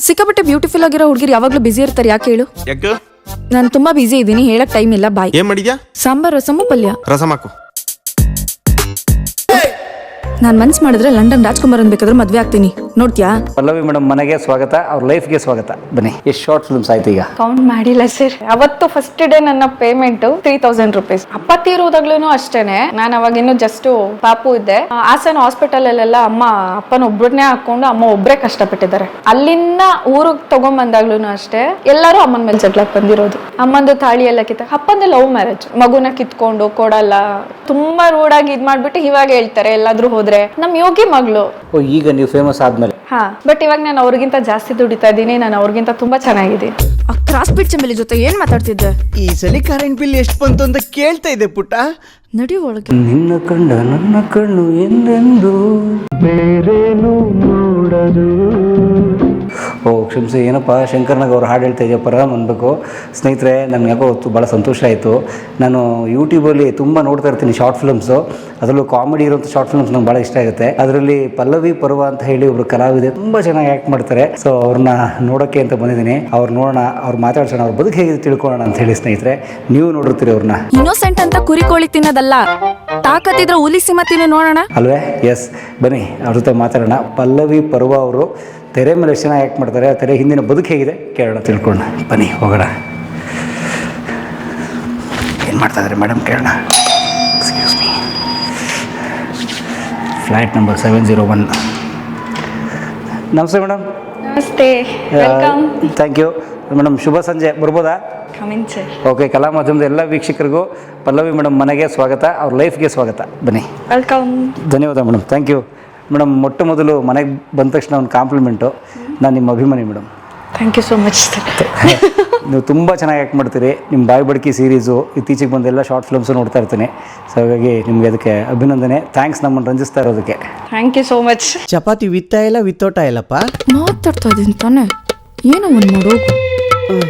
ಸಿಕ್ಕಾಪಟ್ಟೆ ಬ್ಯೂಟಿಫುಲ್ ಆಗಿರೋ ಹುಡುಗಿರು ಯಾವಾಗ್ಲೂ ಬಿಸಿ ಇರ್ತಾರೆ, ಯಾಕೆ ಹೇಳು? ಯಾಕೆ? ನಾನು ತುಂಬಾ ಬಿಸಿ ಇದ್ದೀನಿ, ಹೇಳಕ್ ಟೈಮ್ ಇಲ್ಲ, ಬಾಯ್. ಏನ್ ಮಾಡಿದ್ಯಾ? ಸಾಂಬಾರ್, ರಸಮು, ಪಲ್ಯ. ರಸಂ ಹಾಕು. ನಾನ್ ಮನ್ಸ್ ಮಾಡಿದ್ರೆ ಲಂಡನ್ ರಾಜ್ಕುಮಾರ್ ಬೇಕಾದ್ರೆ ಮದ್ವೆ ಆಗ್ತೀನಿ, ನೋಡ್ತೀಯಾ? ಪಲ್ಲವಿ ಮೇಡಮ್ ಮನೆಗೆ ಸ್ವಾಗತ, ಅವ್ರ ಲೈಫ್ಗೆ ಸ್ವಾಗತ. ಬನ್ನಿ. ಎಷ್ಟು ಶಾರ್ಟ್ ಫಿಲ್ಮ್ಸ್ ಆಯ್ತು ಈಗ? ಕೌಂಟ್ ಮಾಡಿಲ್ಲ ಸರ್. ಅವತ್ತು ಫಸ್ಟ್ ಡೇ ನನ್ನ ಪೇಮೆಂಟ್ 3000 rupees. ಅಪ್ಪ ತೀರೋದಾಗ್ಲೂ ಅಷ್ಟೇನೆ, ನಾನು ಅವಾಗ ಇನ್ನು ಜಸ್ಟ್ ಪಾಪು ಇದ್ದೆ. ಹಾಸನ ಹಾಸ್ಪಿಟಲ್ ಅಲ್ಲೆಲ್ಲ ಅಪ್ಪನ ಒಬ್ಬರನ್ನೇ ಹಾಕೊಂಡು ಅಮ್ಮ ಒಬ್ರೇ ಕಷ್ಟಪಟ್ಟಿದ್ದಾರೆ. ಅಲ್ಲಿಂದ ಊರಿಗೆ ತಗೊಂಡ್ಬಂದಾಗ್ಲೂ ಅಷ್ಟೇ ಎಲ್ಲರೂ ಅಮ್ಮನ ಮೇಲೆ ಜಗ್ಲಕ್ ಬಂದಿರೋದು. ಅಮ್ಮಂದು ತಾಳಿ ಎಲ್ಲ ಅಪ್ಪಂದು ಲವ್ ಮ್ಯಾರೇಜ್, ಮಗುನ ಕಿತ್ಕೊಂಡು ಕೊಡಲ್ಲ, ತುಂಬಾ ರೂಢಾಗಿ ಇದ್ ಮಾಡ್ಬಿಟ್ಟು ಇವಾಗ ಹೇಳ್ತಾರೆ ಎಲ್ಲಾದ್ರೂ ಹೋದ್ರೆ ನಮ್ ಯೋಗಿ ಮಗಳು. ಈಗ ನೀವು ಫೇಮಸ್ ಆದ್ಮೇಲೆ? ಹಾ, ಬಟ್ ಇವಾಗ ನಾನು ಅವ್ರಿಗಿಂತ ಜಾಸ್ತಿ ದುಡಿತಾ ಇದ್ದೀನಿ, ನಾನು ಅವ್ರಿಗಿಂತ ತುಂಬಾ ಚೆನ್ನಾಗಿದ್ದೀನಿ. ಆ ಕ್ರಾಸ್ ಬಿಟ್ ಚಂಬಲಿ ಜೊತೆ ಏನ್ ಮಾತಾಡ್ತಿದ್ದೆ? ಈ ಸಲ ಕರೆಂಟ್ ಬಿಲ್ ಎಷ್ಟು ಬಂತು ಅಂತ ಕೇಳ್ತಾ ಇದೆ ಪುಟ್ಟ. ನಡಿ ಒಳಗೆ. ನಿನ್ನ ಕಂಡ ನನ್ನ ಕಣ್ಣು ಎಂದೆಂದು ಬೇರೇನು ನೋಡದು. ಓ ಕ್ಷಮಿಸಿ, ಏನಪ್ಪ ಶಂಕರ್ನಾಗ್ ಅವ್ರು ಹಾಡು ಹೇಳ್ತಾ ಇದೆಯಾ ಪರಮ್ ಅನ್ಬೇಕು. ಸ್ನೇಹಿತರೆ, ನನಗೆ ಯಾಕೋ ಭಾಳ ಸಂತೋಷ ಆಯಿತು. ನಾನು ಯೂಟ್ಯೂಬಲ್ಲಿ ತುಂಬ ನೋಡ್ತಾ ಇರ್ತೀನಿ ಶಾರ್ಟ್ ಫಿಲ್ಮ್ಸು, ಅದರಲ್ಲೂ ಕಾಮಿಡಿ ಇರೋಂಥ ಶಾರ್ಟ್ ಫಿಲ್ಮ್ಸ್ ನಂಗೆ ಭಾಳ ಇಷ್ಟ ಆಗುತ್ತೆ. ಅದರಲ್ಲಿ ಪಲ್ಲವಿ ಪರ್ವ ಅಂತ ಹೇಳಿ ಒಬ್ರು ಕಲಾವಿದೆ, ತುಂಬ ಚೆನ್ನಾಗಿ ಆ್ಯಕ್ಟ್ ಮಾಡ್ತಾರೆ. ಸೊ ಅವ್ರನ್ನ ನೋಡೋಕ್ಕೆ ಅಂತ ಬಂದಿದ್ದೀನಿ. ಅವ್ರು ನೋಡೋಣ, ಅವ್ರು ಮಾತಾಡ್ಸೋಣ, ಅವ್ರ ಬದುಕು ಹೇಗೆ ತಿಳ್ಕೊಳ್ಳೋಣ ಅಂತ ಹೇಳಿ. ಸ್ನೇಹಿತರೆ, ನೀವು ನೋಡಿರ್ತೀರಿ ಅವ್ರನ್ನ. ಇನ್ನೋಸೆಂಟ್ ಅಂತ ಕುರಿ ಕೋಳಿ ತಿನ್ನೋದಲ್ಲ, ತಾಕತ್ತಿದ್ರೆ ಹುಲಿ ಸಿಂಹ ತಿನ್ನು ನೋಡೋಣ ಅಲ್ವೇ? ಎಸ್, ಬನ್ನಿ ಅವ್ರ ಜೊತೆ ಮಾತಾಡೋಣ. ಪಲ್ಲವಿ ಪರ್ವ ಅವರು ತೆರೆ ಮೇಲೆ ಎಷ್ಟು ಚೆನ್ನಾಗಿ ಆ್ಯಕ್ಟ್ ಮಾಡ್ತಾರೆ, ತೆರೆ ಹಿಂದಿನ ಬದುಕು ಹೇಗಿದೆ ಕೇಳೋಣ, ತಿಳ್ಕೊಳ್ಳೋಣ. ಬನ್ನಿ ಹೋಗೋಣ. ಏನು ಮಾಡ್ತಾ ಇದ್ದಾರೆ ಮೇಡಮ್ ಕೇಳೋಣ. Excuse me, flight number 701. ನಮಸ್ತೆ ಮೇಡಮ್. ನಮಸ್ತೆ, ವೆಲ್ಕಮ್. Thank you madam. ಶುಭ ಸಂಜೆ, ಬರ್ಬೋದಾ? Come in sir. ಓಕೆ, ಕಲಾ ಮಾಧ್ಯಮದ ಎಲ್ಲ ವೀಕ್ಷಕರಿಗೂ ಪಲ್ಲವಿ ಮೇಡಮ್ ಮನೆಗೆ ಸ್ವಾಗತ, ಅವ್ರ ಲೈಫ್ಗೆ ಸ್ವಾಗತ. ಬನ್ನಿ. ವೆಲ್ಕಮ್. ಧನ್ಯವಾದ ಮೇಡಮ್, ಥ್ಯಾಂಕ್ ಯು ಮೇಡಮ್. ಮೊಟ್ಟ ಮೊದಲು ಮನೆಗೆ ಬಂದ ತಕ್ಷಣ ಒಂದು ಕಾಂಪ್ಲಿಮೆಂಟು, ನಾನು ನಿಮ್ಮ ಅಭಿಮಾನಿ madam. Thank you so much sir. ನೀವು ತುಂಬ ಚೆನ್ನಾಗಿ ಆ್ಯಕ್ಟ್ ಮಾಡ್ತೀರಿ. ನಿಮ್ಮ ಬಾಯಿ ಬಡ್ಕಿ ಸೀರೀಸು ಇತ್ತೀಚೆಗೆ ಬಂದೆಲ್ಲ ಶಾರ್ಟ್ ಫಿಲ್ಮ್ಸು ನೋಡ್ತಾ ಇರ್ತೀನಿ. ಸೊ ಹಾಗಾಗಿ ನಿಮಗೆ ಅದಕ್ಕೆ ಅಭಿನಂದನೆ, ಥ್ಯಾಂಕ್ಸ್ ನಮ್ಮನ್ನು ರಂಜಿಸ್ತಾ ಇರೋದಕ್ಕೆ. Thank you so much. ಚಪಾತಿ ವಿತ್ತ ಇಲ್ಲ ವಿತ್ತೋಟ ಇಲ್ಲಪ್ಪ. ಮಾತಾಡ್ತಾ ಇದೀನಿ ತಾನೆ, ಏನೋ ಒಂದು ಮಾಡೋಗು.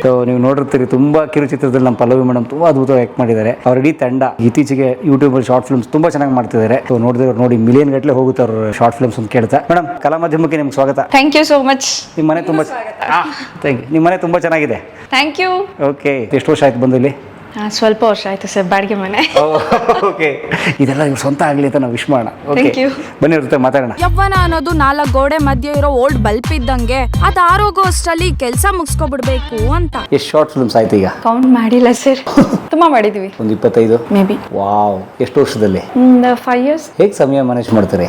ಸೊ ನೀವು ನೋಡಿರ್ತೀರಿ, ತುಂಬ ಕಿರುಚಿತ್ರದಲ್ಲಿ ನಮ್ಮ ಪಲ್ಲವಿ ಮೇಡಮ್ ತುಂಬ ಅದ್ಭುತವಾಗಿ ಆ್ಯಕ್ಟ್ ಮಾಡಿದ್ದಾರೆ. ಅವ್ರ ಇಡೀ ತಂಡ ಇತ್ತೀಚೆಗೆ ಯೂಟ್ಯೂಬಲ್ಲಿ ಶಾರ್ಟ್ ಫಿಲ್ಮ್ಸ್ ತುಂಬ ಚೆನ್ನಾಗಿ ಮಾಡ್ತಿದ್ದಾರೆ. ಸೊ ನೋಡಿದವ್ರು ನೋಡಿ ಮಿಲಿಯನ್ ಗಟ್ಟಲೆ ಹೋಗುತ್ತೆ ಅವ್ರ ಶಾರ್ಟ್ ಫಿಲ್ಮ್ಸ್ ಅಂತ ಕೇಳ್ತಾ. ಮೇಡಮ್, ಕಲಾ ಮಾಧ್ಯಮಕ್ಕೆ ನಿಮ್ಗೆ ಸ್ವಾಗತ. Thank you so much. ನಿಮ್ಮ ಮನೆ ತುಂಬ ಥ್ಯಾಂಕ್ ಯು. ನಿಮ್ಮ ಮನೆ ತುಂಬ ಚೆನ್ನಾಗಿದೆ. Thank you. ಓಕೆ, ಎಷ್ಟು ವರ್ಷ ಆಯ್ತು ಬಂದು ಇಲ್ಲಿ? ಸ್ವಲ್ಪ ವರ್ಷ ಆಯ್ತು ಸರ್, ಬಾಡಿಗೆ ಮನೆ. ಓಕೆ, ಇದೆಲ್ಲ ಇವ್ರು ಸ್ವಂತ ಆಗಲಿ ಅಂತ ನಾವು ವಿಶ್ ಮಾಡೋಣ. Okay, Thank you. ಬನ್ನಿ ಅವ್ರ ಜೊತೆ ಮಾತಾಡೋಣ. ಯವ್ವನ ಅನ್ನೋದು 4 ಗೋಡೆ ಮಧ್ಯೆ ಇರೋ ಓಲ್ಡ್ ಬಲ್ಪ್ ಇದ್ದಂಗೆ, ಅದು ಆರೋಗೋ ಅಷ್ಟರಲ್ಲಿ ಕೆಲಸ ಮುಗಿಸ್ಕೊಬಿಡ್ಬೇಕು ಅಂತ. ಎಷ್ಟು ಶಾರ್ಟ್ ಫಿಲ್ಮ್ಸ್ ಆಯ್ತು ಈಗ? ಕೌಂಟ್ ಮಾಡಿಲ್ಲ ಸರ್, ತುಂಬಾ ಮಾಡಿದೀವಿ. ಒಂದು 25 ಮೇ ಬಿ. ವಾವ್, ಎಷ್ಟು ವರ್ಷದಲ್ಲಿ? 5 years. ಹೇಗೆ ಸಮಯ ಮ್ಯಾನೇಜ್ ಮಾಡ್ತಾರೆ?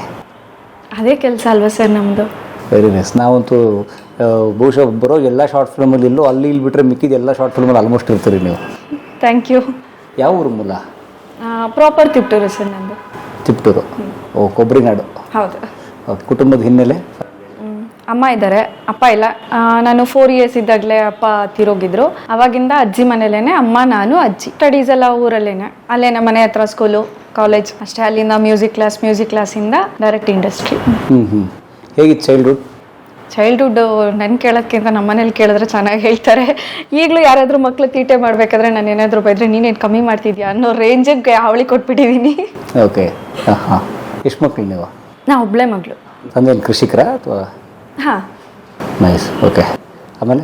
ಅದೇ ಕೆಲಸ ಅಲ್ವಾ ಸರ್ ನಮ್ದು. Very nice. ನಾವಂತೂ ಬಹುಶಃ ಬರೋ ಎಲ್ಲ ಶಾರ್ಟ್ ಫಿಲ್ಮಲ್ಲಿ ಇಲ್ಲೋ ಅಲ್ಲಿ ಇಲ್ಲಿ ಬಿಟ್ಟರೆ ಮಿಕ್ಕಿದ ಎಲ್ಲ ಶಾರ್ಟ್ ಫಿಲ್ಮಲ್ಲಿ ಆಲ್ಮೋಸ್ಟ್ ಇರ್ತೀರಿ ನೀವು. Thank you. ಯಾವ ಊರು ಮೂಲ? ಪ್ರಾಪರ್ ತಿಪ್ಟೂರು ಸರ್ ನಂದು. ತಿಪ್ಟೂರು. ಓ, ಕೊಬ್ಬರಿನಾಡು. ಹೌದು. ಓಕೆ, ಕುಟುಂಬದ ಹಿನ್ನೆಲೆ? ಅಮ್ಮ ಇದ್ದಾರೆ, ಅಪ್ಪ ಇಲ್ಲ. ನಾನು 4 years ಇದ್ದಾಗಲೇ ಅಪ್ಪ ತೀರೋಗಿದ್ರು. ಅವಾಗಿಂದ ಅಜ್ಜಿ ಮನೇಲೇನೆ, ಅಮ್ಮ, ನಾನು, ಅಜ್ಜಿ. ಸ್ಟಡೀಸ್ ಎಲ್ಲ ಊರಲ್ಲೇನೆ, ಅಲ್ಲೇನೆ ಮನೆ ಹತ್ರ ಸ್ಕೂಲು, ಕಾಲೇಜ್ ಅಷ್ಟೇ. ಅಲ್ಲಿಂದ ಮ್ಯೂಸಿಕ್ ಕ್ಲಾಸಿಂದ ಡೈರೆಕ್ಟ್ ಇಂಡಸ್ಟ್ರಿ. ಹೇಗಿತ್ತು ಚೈಲ್ಡ್ಹುಡ್? ನನ್ನ ಕೇಳೋಕ್ಕಿಂತ ನಮ್ಮ ಮನೇಲಿ ಕೇಳಿದ್ರೆ ಚೆನ್ನಾಗಿ ಹೇಳ್ತಾರೆ. ಈಗಲೂ ಯಾರಾದರೂ ಮಕ್ಳು ತೀಟೆ ಮಾಡಬೇಕಾದ್ರೆ ನಾನು ಏನಾದರೂ ಬೈದ್ರೆ ನೀನೇನು ಕಮ್ಮಿ ಮಾಡ್ತಿದ್ಯಾ ಅನ್ನೋ ರೇಂಜಿಗೆ ಅವಳಿ ಕೊಟ್ಬಿಟ್ಟಿದ್ದೀನಿ. ಓಕೆ, ಹಾಂ. ಎಷ್ಟು ಮಕ್ಕಳು ನೀವು? ನಾ ಒಬ್ಳೆ ಮಗಳು. ತಂದೆ ಕೃಷಿಕರ ಅಥವಾ? ಹಾಂ. ನೈಸ್. ಓಕೆ, ಆಮೇಲೆ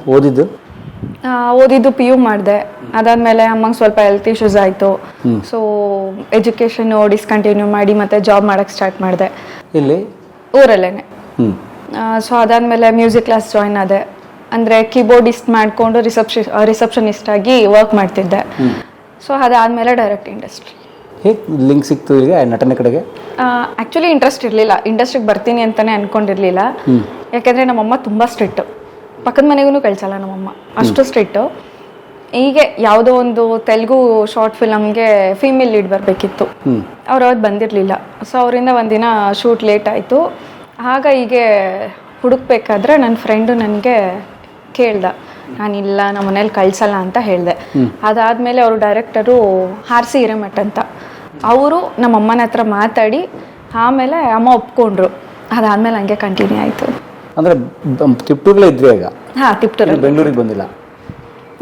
ಓದಿದ್ದು PU ಮಾಡಿದೆ. ಅದಾದಮೇಲೆ ಅಮ್ಮಂಗೆ ಸ್ವಲ್ಪ ಹೆಲ್ತ್ ಇಶ್ಯೂಸ್ ಆಯಿತು. ಸೊ ಎಜುಕೇಷನ್ನು ಡಿಸ್ಕಂಟಿನ್ಯೂ ಮಾಡಿ ಮತ್ತೆ ಜಾಬ್ ಮಾಡೋಕ್ಕೆ ಸ್ಟಾರ್ಟ್ ಮಾಡಿದೆ ಇಲ್ಲಿ ಊರಲ್ಲೇನೆ. ಸೊ ಅದಾದಮೇಲೆ ಮ್ಯೂಸಿಕ್ ಕ್ಲಾಸ್ ಜಾಯ್ನ್ ಆದೆ. ಅಂದರೆ ಕೀಬೋರ್ಡಿಸ್ಟ್ ಮಾಡಿಕೊಂಡು ರಿಸೆಪ್ಷನಿಸ್ಟ್ ಆಗಿ ವರ್ಕ್ ಮಾಡ್ತಿದ್ದೆ. ಸೊ ಅದಾದಮೇಲೆ ಡೈರೆಕ್ಟ್ ಇಂಡಸ್ಟ್ರಿ. ಹೇಗೆ ಲಿಂಕ್ ಸಿಕ್ತು ಈಗ ನಟನೆ ಕಡೆಗೆ? ಆ್ಯಕ್ಚುಲಿ ಇಂಟ್ರೆಸ್ಟ್ ಇರಲಿಲ್ಲ, ಇಂಡಸ್ಟ್ರಿಗೆ ಬರ್ತೀನಿ ಅಂತಲೇ ಅಂದ್ಕೊಂಡಿರಲಿಲ್ಲ. ಯಾಕೆಂದರೆ ನಮ್ಮಮ್ಮ ತುಂಬ ಸ್ಟ್ರಿಕ್ಟು, ಪಕ್ಕದ ಮನೆಗೂ ಕಳಿಸಲ್ಲ ನಮ್ಮಮ್ಮ, ಅಷ್ಟು ಸ್ಟ್ರಿಕ್ಟು. ಹೀಗೆ ಯಾವುದೋ ಒಂದು ತೆಲುಗು ಶಾರ್ಟ್ ಫಿಲಮ್ಗೆ ಫೀಮೇಲ್ ಲೀಡ್ ಬರಬೇಕಿತ್ತು, ಅವ್ರು ಅವತ್ತು ಬಂದಿರಲಿಲ್ಲ. ಸೊ ಅವರಿಂದ ಒಂದಿನ ಶೂಟ್ ಲೇಟ್ ಆಯಿತು. ಆಗ ಹೀಗೆ ಹುಡುಕ್ಬೇಕಾದ್ರೆ ನನ್ನ ಫ್ರೆಂಡು ನನಗೆ ಕೇಳ್ದ, ನಾನಿಲ್ಲ ನಮ್ಮ ಮನೇಲಿ ಕಳಿಸಲ್ಲ ಅಂತ ಹೇಳಿದೆ. ಅದಾದಮೇಲೆ ಅವರು ಡೈರೆಕ್ಟರು RC ಹಿರೇಮಠ್ ಅಂತ, ಅವರು ನಮ್ಮ ಅಮ್ಮನ ಹತ್ರ ಮಾತಾಡಿ ಆಮೇಲೆ ಅಮ್ಮ ಒಪ್ಕೊಂಡ್ರು. ಅದಾದಮೇಲೆ ಹಂಗೆ ಕಂಟಿನ್ಯೂ ಆಯಿತು. ಅಂದರೆ ತಿಪ್ಟೂರಲ್ಲೇ ಇದ್ವಿ ಈಗ? ಹಾಂ, ತಿಪ್ಟೂರಲ್ಲಿ. ಬೆಂಗಳೂರಿಗೆ ಬಂದಿಲ್ಲ?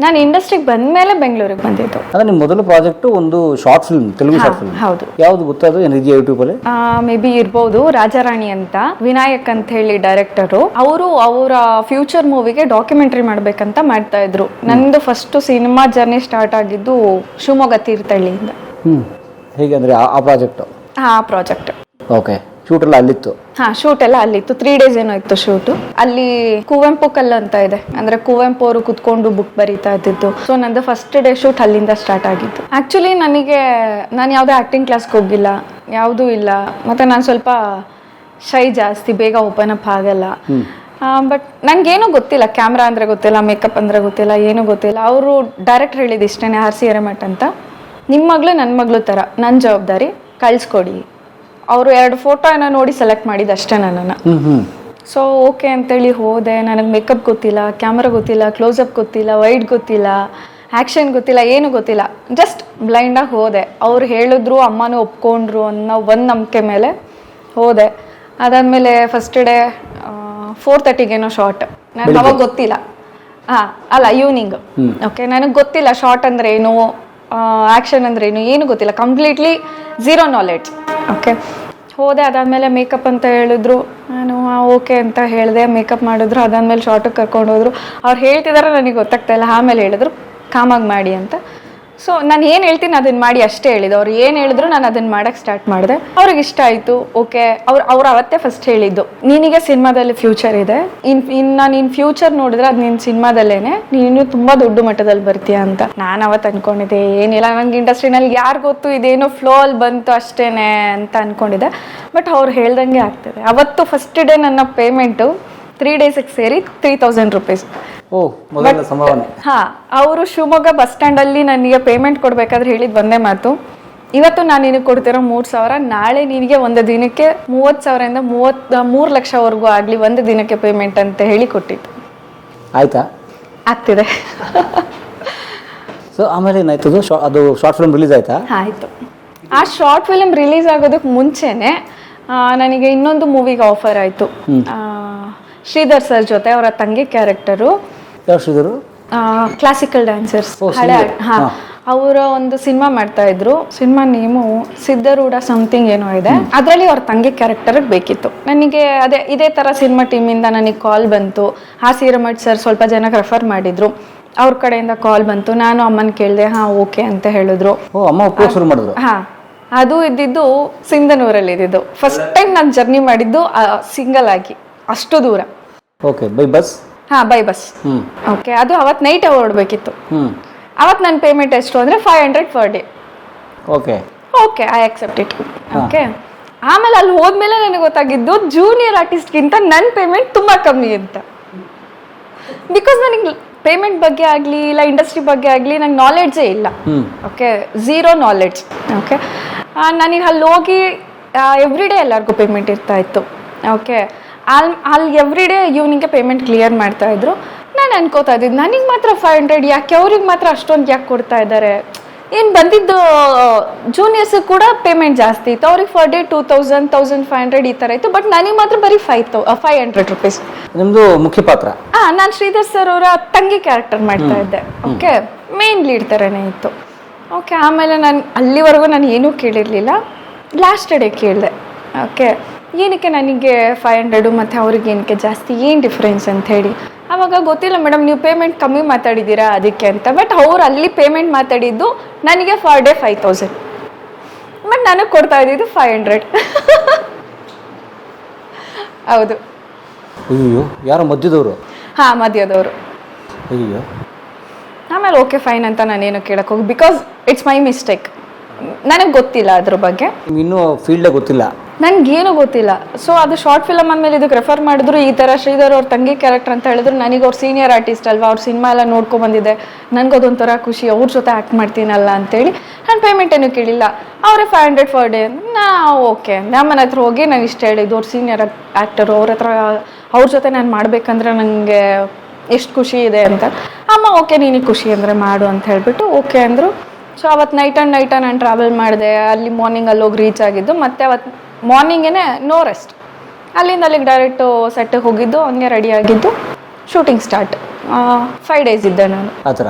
ನಾನು ಇಂಡಸ್ಟ್ರಿಗೆ ಬಂದಮೇಲೆ ಬೆಂಗಳೂರಿಗೆ ಬಂದಿದ್ದು. ಅಂದರೆ ನಿಮ್ಮ ಮೊದಲ ಪ್ರಾಜೆಕ್ಟು ಒಂದು short film, Telugu short film. ಹೌದು. ಯಾವುದು ಗೊತ್ತಾದ್ರು ಏನಿದೆಯಾ ಯೂಟ್ಯೂಬಲ್ಲಿ? ಮೇ ಬಿ ಇರ್ಬೋದು. ರಾಜಾರಾಣಿ ಅಂತ ವಿನಾಯಕ್ ಅಂತ ಹೇಳಿ ಡೈರೆಕ್ಟರು. ಅವರು ಅವರ ಫ್ಯೂಚರ್ ಮೂವಿಗೆ ಡಾಕ್ಯುಮೆಂಟ್ರಿ ಮಾಡ್ಬೇಕಂತ ಮಾಡ್ತಾ ಇದ್ರು. ನಂದು ಫಸ್ಟ್ ಸಿನಿಮಾ ಜರ್ನಿ ಸ್ಟಾರ್ಟ್ ಆಗಿದ್ದು ಶಿವಮೊಗ್ಗ ತೀರ್ಥಹಳ್ಳಿಯಿಂದ. ಹೇಗೆ ಅಂದರೆ ಆ ಪ್ರಾಜೆಕ್ಟು? ಆ ಪ್ರಾಜೆಕ್ಟ್. ಓಕೆ. ಶೂಟ್ ಎಲ್ಲ ಅಲ್ಲಿತ್ತು? ಶೂಟ್ ಎಲ್ಲ ಅಲ್ಲಿತ್ತು. 3 days ಏನೋ ಇತ್ತು ಶೂಟು. ಅಲ್ಲಿ ಕುವೆಂಪು ಕಲ್ಲು ಅಂತ ಇದೆ, ಅಂದ್ರೆ ಕುವೆಂಪು ಅವರು ಕುತ್ಕೊಂಡು ಬುಕ್ ಬರೀತಾ ಇದ್ದಿದ್ದು. ಸೊ ನಂದು ಫಸ್ಟ್ ಡೇ ಶೂಟ್ ಅಲ್ಲಿಂದ ಸ್ಟಾರ್ಟ್ ಆಗಿತ್ತು. ಆಕ್ಚುಲಿ ನಾನು ಯಾವುದೇ ಆಕ್ಟಿಂಗ್ ಕ್ಲಾಸ್ಗೆ ಹೋಗಿಲ್ಲ, ಯಾವುದೂ ಇಲ್ಲ. ಮತ್ತೆ ನಾನು ಸ್ವಲ್ಪ ಶೈ ಜಾಸ್ತಿ, ಬೇಗ ಓಪನ್ ಅಪ್ ಆಗಲ್ಲ. ಬಟ್ ನಂಗೇನು ಗೊತ್ತಿಲ್ಲ, ಕ್ಯಾಮ್ರಾ ಅಂದ್ರೆ ಗೊತ್ತಿಲ್ಲ, ಮೇಕಪ್ ಅಂದ್ರೆ ಗೊತ್ತಿಲ್ಲ, ಏನೂ ಗೊತ್ತಿಲ್ಲ. ಅವರು ಡೈರೆಕ್ಟ್ ಹೇಳಿದ್ದು ಇಷ್ಟೇ, ಆರ್ಸಿ ಹಿರೇಮಠ್ ಅಂತ, ನಿಮ್ಮ ಮಗಳು ನನ್ನ ಮಗಳು ಥರ, ನನ್ನ ಜವಾಬ್ದಾರಿ ಕಳಿಸ್ಕೊಡಿ. ಅವರು 2 ಫೋಟೋ ಏನೋ ನೋಡಿ ಸೆಲೆಕ್ಟ್ ಮಾಡಿದ್ದು ಅಷ್ಟೇ ನನ್ನನ್ನು. ಸೊ ಓಕೆ ಅಂತೇಳಿ ಹೋದೆ. ನನಗೆ ಮೇಕಪ್ ಗೊತ್ತಿಲ್ಲ, ಕ್ಯಾಮ್ರಾ ಗೊತ್ತಿಲ್ಲ, ಕ್ಲೋಸಪ್ ಗೊತ್ತಿಲ್ಲ, ವೈಡ್ ಗೊತ್ತಿಲ್ಲ, ಆ್ಯಕ್ಷನ್ ಗೊತ್ತಿಲ್ಲ, ಏನೂ ಗೊತ್ತಿಲ್ಲ. ಜಸ್ಟ್ ಬ್ಲೈಂಡಾಗಿ ಹೋದೆ. ಅವ್ರು ಹೇಳಿದ್ರು, ಅಮ್ಮನೂ ಒಪ್ಕೊಂಡ್ರು ಅನ್ನೋ ಒಂದು ನಂಬಿಕೆ ಮೇಲೆ ಹೋದೆ. ಅದಾದಮೇಲೆ ಫಸ್ಟ್ ಡೇ 4:30ಗೇನೋ ಶಾರ್ಟ್. ನನಗೆ ಅವಾಗ ಗೊತ್ತಿಲ್ಲ. ಅಲ್ಲ, ಈವ್ನಿಂಗ್. ಓಕೆ, ನನಗೆ ಗೊತ್ತಿಲ್ಲ ಶಾರ್ಟ್ ಅಂದರೆ ಏನು, ಆ್ಯಕ್ಷನ್ ಅಂದ್ರೆ ಏನು ಗೊತ್ತಿಲ್ಲ. Completely zero knowledge. ಓಕೆ, ಹೋದೆ. ಅದಾದಮೇಲೆ ಮೇಕಪ್ ಅಂತ ಹೇಳಿದ್ರು. ನಾನು ಓಕೆ ಅಂತ ಹೇಳಿದೆ. ಮೇಕಪ್ ಮಾಡಿದ್ರು. ಅದಾದಮೇಲೆ ಶಾರ್ಟಿಗೆ ಕರ್ಕೊಂಡು ಹೋದ್ರು. ಅವ್ರು ಹೇಳ್ತಿದಾರೆ, ನನಗೆ ಗೊತ್ತಾಗ್ತಾ ಇಲ್ಲ. ಆಮೇಲೆ ಹೇಳಿದ್ರು ಕಾಮಾಗಿ ಮಾಡಿ ಅಂತ. ಸೊ ನಾನು ಏನು ಹೇಳ್ತೀನಿ ಅದನ್ನು ಮಾಡಿ ಅಷ್ಟೇ ಹೇಳಿದ್ದು. ಅವ್ರು ಏನು ಹೇಳಿದ್ರು ನಾನು ಅದನ್ನು ಮಾಡೋಕ್ಕೆ ಸ್ಟಾರ್ಟ್ ಮಾಡಿದೆ. ಅವ್ರಿಗೆ ಇಷ್ಟ ಆಯಿತು. ಓಕೆ, ಅವ್ರು ಅವತ್ತೇ ಫಸ್ಟ್ ಹೇಳಿದ್ದು, ನಿನಗೆ ಸಿನಿಮಾದಲ್ಲಿ ಫ್ಯೂಚರ್ ಇದೆ, ನೀನು ಫ್ಯೂಚರ್ ನೋಡಿದ್ರೆ ಅದು ನಿನ್ನ ಸಿನಿಮಾದಲ್ಲೇನೆ, ನೀನು ತುಂಬ ದೊಡ್ಡ ಮಟ್ಟದಲ್ಲಿ ಬರ್ತೀಯ ಅಂತ. ನಾನು ಅವತ್ತು ಅಂದ್ಕೊಂಡಿದ್ದೆ, ಏನಿಲ್ಲ, ನನಗೆ ಇಂಡಸ್ಟ್ರಿನಲ್ಲಿ ಯಾರು ಗೊತ್ತು, ಇದೇನೋ ಫ್ಲೋ ಅಲ್ಲಿ ಬಂತು ಅಷ್ಟೇನೆ ಅಂತ ಅಂದ್ಕೊಂಡಿದ್ದೆ. ಬಟ್ ಅವ್ರು ಹೇಳ್ದಂಗೆ ಆಗ್ತದೆ. ಅವತ್ತು ಫಸ್ಟ್ ಡೇ ನನ್ನ ಪೇಮೆಂಟು 3 days ಸೇರಿ 3000 rupees. ಅವರು ಶಿವಮೊಗ್ಗ ಬಸ್ ಸ್ಟ್ಯಾಂಡ್ ಅಲ್ಲಿ ನನಗೆ ಪೇಮೆಂಟ್ ಕೊಡ್ಬೇಕಾದ್ರೆ ಹೇಳಿದ್ ಒಂದೇ ಮಾತು, ಇವತ್ತು ನಾನು ನಿನಗೆ ಕೊಡ್ತಿರೋ 3,000, ನಾಳೆ ನಿನಗೆ ಒಂದು ದಿನಕ್ಕೆ 30,000 ಇಂದ 3 ಲಕ್ಷವರೆಗೂ ಆಗ್ಲಿ ಒಂದು ದಿನಕ್ಕೆ ಪೇಮೆಂಟ್ ಅಂತ ಹೇಳಿ ಕೊಟ್ಟಿತ್ತು. ಆಯ್ತಾ? ಆಗ್ತಿದೆ. ಸೊ ಆಮೇಲೆ ಏನಾಯ್ತು? ಅದು ಶಾರ್ಟ್ ಫಿಲ್ಮ್ ರಿಲೀಸ್ ಆಯ್ತಾ? ಆಯ್ತು. ಆ ಶಾರ್ಟ್ ಫಿಲ್ಮ್ ರಿಲೀಸ್ ಆಗೋದಕ್ಕೆ ಮುಂಚೆನೆ ನನಗೆ ಇನ್ನೊಂದು ಮೂವಿಗೆ ಆಫರ್ ಆಯ್ತು. ಶ್ರೀಧರ್ ಸರ್ ಜೊತೆ, ಅವರ ತಂಗಿ ಕ್ಯಾರೆಕ್ಟರು. ಯಾವ ಶ್ರೀಧರು? ಕ್ಲಾಸಿಕಲ್ ಡ್ಯಾನ್ಸರ್ಸ್, ಹಳೆ. ಅವರ ಒಂದು ಸಿನಿಮಾ ಮಾಡ್ತಾ ಇದ್ರು. ಸಿನಿಮಾ ನೇಮು ಸಿದ್ಧರೂಢ ಸಮಥಿಂಗ್ ಏನೋ ಇದೆ. ಅದರಲ್ಲಿ ಅವ್ರ ತಂಗಿ ಕ್ಯಾರೆಕ್ಟರ್ ಬೇಕಿತ್ತು ನನಗೆ. ಇದೇ ತರ ಸಿನಿಮಾ ಟೀಮಿಂದ ನನಗೆ ಕಾಲ್ ಬಂತು. ಆರ್ಸಿ ಹಿರೇಮಠ್ ಸರ್ ಸ್ವಲ್ಪ ಜನಕ್ಕೆ ರೆಫರ್ ಮಾಡಿದ್ರು, ಅವ್ರ ಕಡೆಯಿಂದ ಕಾಲ್ ಬಂತು. ನಾನು ಅಮ್ಮನ ಕೇಳಿದೆ, ಓಕೆ ಅಂತ ಹೇಳಿದ್ರು. ಅದು ಇದ್ದಿದ್ದು ಸಿಂಧನೂರಲ್ಲಿ ಇದ್ದಿದ್ದು. ಫಸ್ಟ್ ಟೈಮ್ ನಾನು ಜರ್ನಿ ಮಾಡಿದ್ದು ಸಿಂಗಲ್ ಆಗಿ ಅಷ್ಟು ದೂರ. Okay, by bus? By bus. Okay, ಅದು ಅವತ್ತು ನೈಟ್ ಹೊರಡ್ಬೇಕಿತ್ತು. ಅವತ್ತು ನನ್ನ ಪೇಮೆಂಟ್ ಎಷ್ಟು ಅಂದರೆ 500 per day. Okay okay, I accept it. Okay, ಆಮೇಲೆ ಅಲ್ಲಿ ಹೋದ್ಮೇಲೆ ನನಗೆ ಗೊತ್ತಾಗಿದ್ದು ಜೂನಿಯರ್ ಆರ್ಟಿಸ್ಟ್ಗಿಂತ ನನ್ನ ಪೇಮೆಂಟ್ ತುಂಬ ಕಮ್ಮಿ ಅಂತ. ಬಿಕಾಸ್ ನನಗೆ ಪೇಮೆಂಟ್ ಬಗ್ಗೆ ಆಗಲಿ ಇಲ್ಲ ಇಂಡಸ್ಟ್ರಿ ಬಗ್ಗೆ ಆಗಲಿ ನಂಗೆ ನಾಲೆಡ್ಜೇ ಇಲ್ಲ. Okay, zero knowledge. ಓಕೆ, ನನಗೆ ಅಲ್ಲಿ ಹೋಗಿ ಎವ್ರಿ ಡೇ ಎಲ್ಲರಿಗೂ ಪೇಮೆಂಟ್ ಇರ್ತಾ ಇತ್ತು. ಓಕೆ, ಅಲ್ಲಿ ಎವ್ರಿ ಡೇ ಈವ್ನಿಂಗ್ಗೆ ಪೇಮೆಂಟ್ ಕ್ಲಿಯರ್ ಮಾಡ್ತಾ ಇದ್ರು. ನಾನು ಅನ್ಕೋತಾ ಇದ್ದಿದ್ದು, ನನಗೆ ಮಾತ್ರ 500 ಯಾಕೆ, ಅವ್ರಿಗೆ ಮಾತ್ರ ಅಷ್ಟೊಂದು ಯಾಕೆ ಕೊಡ್ತಾ ಇದ್ದಾರೆ? ಏನು ಬಂದಿದ್ದು ಜೂನಿಯರ್ಸ್ ಕೂಡ ಪೇಮೆಂಟ್ ಜಾಸ್ತಿ ಇತ್ತು. ಅವ್ರಿಗೆ ಫರ್ ಡೇ 2000, 1500 ಈ ಥರ ಇತ್ತು. ಬಟ್ ನನಗೆ ಮಾತ್ರ ಬರೀ 500 rupees. ನಿಮ್ಮದು ಮುಖ್ಯ ಪಾತ್ರ? ನಾನು ಶ್ರೀಧರ್ ಸರ್ ಅವರ ತಂಗಿ ಕ್ಯಾರೆಕ್ಟರ್ ಮಾಡ್ತಾ ಇದ್ದೆ. ಓಕೆ, ಮೇನ್ ಲೀಡ್ ಥರನೇ ಇತ್ತು. ಓಕೆ, ಆಮೇಲೆ ಅಲ್ಲಿವರೆಗೂ ನಾನು ಏನೂ ಕೇಳಿರಲಿಲ್ಲ. ಲಾಸ್ಟ್ ಡೇ ಕೇಳಿದೆ. ಓಕೆ, ಏನಕ್ಕೆ ನನಗೆ 500 ಮತ್ತು ಅವ್ರಿಗೆ ಏನಕ್ಕೆ ಜಾಸ್ತಿ, ಏನು ಡಿಫ್ರೆನ್ಸ್ ಅಂತ ಹೇಳಿ. ಆವಾಗ ಗೊತ್ತಿಲ್ಲ ಮೇಡಮ್, ನೀವು ಪೇಮೆಂಟ್ ಕಮ್ಮಿ ಮಾತಾಡಿದ್ದೀರಾ ಅದಕ್ಕೆ ಅಂತ. ಬಟ್ ಅವ್ರು ಅಲ್ಲಿ ಪೇಮೆಂಟ್ ಮಾತಾಡಿದ್ದು ನನಗೆ ಫರ್ ಡೇ 5000, ಬಟ್ ನನಗೆ ಕೊಡ್ತಾ ಇದ್ದಿದ್ದು 500. ಹೌದು. ಅಯ್ಯೋ, ಯಾರೋ ಮಧ್ಯದವರು? ಮಧ್ಯದವರು. ಅಯ್ಯೋ. ಆಮೇಲೆ ಓಕೆ ಫೈನ್ ಅಂತ ನಾನೇನು ಕೇಳಕ್ಕೆ ಹೋಗಿ, ಬಿಕಾಸ್ ಇಟ್ಸ್ ಮೈ ಮಿಸ್ಟೇಕ್. ನನಗೆ ಗೊತ್ತಿಲ್ಲ ಅದ್ರ ಬಗ್ಗೆ, ಇನ್ನೂ ಫೀಲ್ಡೇ ಗೊತ್ತಿಲ್ಲ, ನನಗೇನು ಗೊತ್ತಿಲ್ಲ. ಸೊ ಅದು ಶಾರ್ಟ್ ಫಿಲಮ್ ಅಂದಮೇಲೆ ಇದಕ್ಕೆ ರೆಫರ್ ಮಾಡಿದ್ರು. ಈ ಥರ ಶ್ರೀಧರ್ ಅವ್ರ ತಂಗಿ ಕ್ಯಾರೆಕ್ಟರ್ ಅಂತ ಹೇಳಿದ್ರು. ನನಗೆ ಅವ್ರು ಸೀನಿಯರ್ ಆರ್ಟಿಸ್ಟ್ ಅಲ್ವಾ, ಅವ್ರ ಸಿನಿಮಾ ಎಲ್ಲ ನೋಡ್ಕೊಂಡ್ಬಂದಿದ್ದೆ. ನನಗದೊಂಥರ ಖುಷಿ, ಅವ್ರ ಜೊತೆ ಆ್ಯಕ್ಟ್ ಮಾಡ್ತೀನಲ್ಲ ಅಂತೇಳಿ. ನಾನು ಪೇಮೆಂಟ್ ಏನೂ ಕೇಳಿಲ್ಲ. ಅವರೇ 500 per day. ಓಕೆ, ನಮ್ಮನ ಹತ್ರ ಹೋಗಿ ನಾನು ಇಷ್ಟು ಹೇಳಿದ್ದು, ಅವ್ರು ಸೀನಿಯರ್ ಆ್ಯಕ್ಟರು, ಅವ್ರ ಜೊತೆ ನಾನು ಮಾಡಬೇಕಂದ್ರೆ ನನಗೆ ಎಷ್ಟು ಖುಷಿ ಇದೆ ಅಂತ. ಅಮ್ಮ ಓಕೆ, ನಿನಗೆ ಖುಷಿ ಅಂದರೆ ಮಾಡು ಅಂತ ಹೇಳಿಬಿಟ್ಟು ಓಕೆ ಅಂದರು. ಸೊ ಅವತ್ತು ನೈಟ್ ನಾನು ಟ್ರಾವೆಲ್ ಮಾಡಿದೆ. ಅಲ್ಲಿ ಮಾರ್ನಿಂಗ್ ಅಲ್ಲಿ ಹೋಗಿ ರೀಚ್ ಆಗಿದ್ದು. ಮತ್ತು ಅವತ್ತು ಮಾರ್ನಿಂಗೇ ನೋ ರೆಸ್ಟ್. ಅಲ್ಲಿಂದ ಅಲ್ಲಿಗೆ ಡೈರೆಕ್ಟು ಸೆಟ್ಟಿಗೆ ಹೋಗಿದ್ದು, ಹಂಗೆ ರೆಡಿ ಆಗಿದ್ದು, ಶೂಟಿಂಗ್ ಸ್ಟಾರ್ಟ್. 5 days ಇದ್ದೆ ನಾನು. ಆ ಥರ.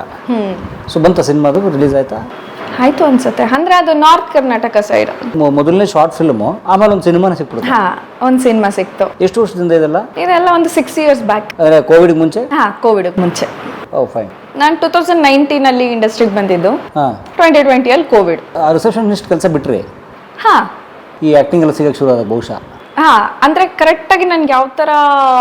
ಸೊ ಬಂತ ಸಿನಿಮಾದು ರಿಲೀಸ್ ಆಯ್ತಾ? ಆಯ್ತು ಅನ್ಸುತ್ತೆ. ಅಂದ್ರೆ ಅದು ನಾರ್ತ್ ಕರ್ನಾಟಕ ಸೈಡ್. ಮೊದಲನೇ ಶಾರ್ಟ್ ಫಿಲ್ಮು, ಆಮೇಲೆ ಒಂದು ಸಿನಿಮಾನ ಸಿಕ್ಬಿಡುತ್ತೆ. ಹಾ, ಒಂದು ಸಿನಿಮಾ ಸಿಕ್ತು. ಎಷ್ಟು ವರ್ಷದಿಂದ ಇದೆಲ್ಲ? ಇದೆಲ್ಲ ಒಂದು 6 years ಬ್ಯಾಕ್. ಅಂದರೆ ಕೋವಿಡ್ ಮುಂಚೆ? ಹಾ, ಕೋವಿಡ್ ಮುಂಚೆ. ಓ ಫೈನ್. ನಾನು 2019 ಅಲ್ಲಿ ಇಂಡಸ್ಟ್ರಿಗೆ ಬಂದಿದ್ದು. ಹಾಂ. 2020 ಅಲ್ಲಿ ಕೋವಿಡ್. ರಿಸೆಪ್ಷನಿಸ್ಟ್ ಕೆಲಸ ಬಿಟ್ರಿ? ಹಾ, ಈ ಆ್ಯಕ್ಟಿಂಗ್ ಎಲ್ಲ ಸಿಗೋಕ್ಕೆ ಶುರು ಆದ ಬಹುಶಃ? ಹಾ, ಅಂದ್ರೆ ಕರೆಕ್ಟಾಗಿ ನನ್ಗೆ ಯಾವ ಥರ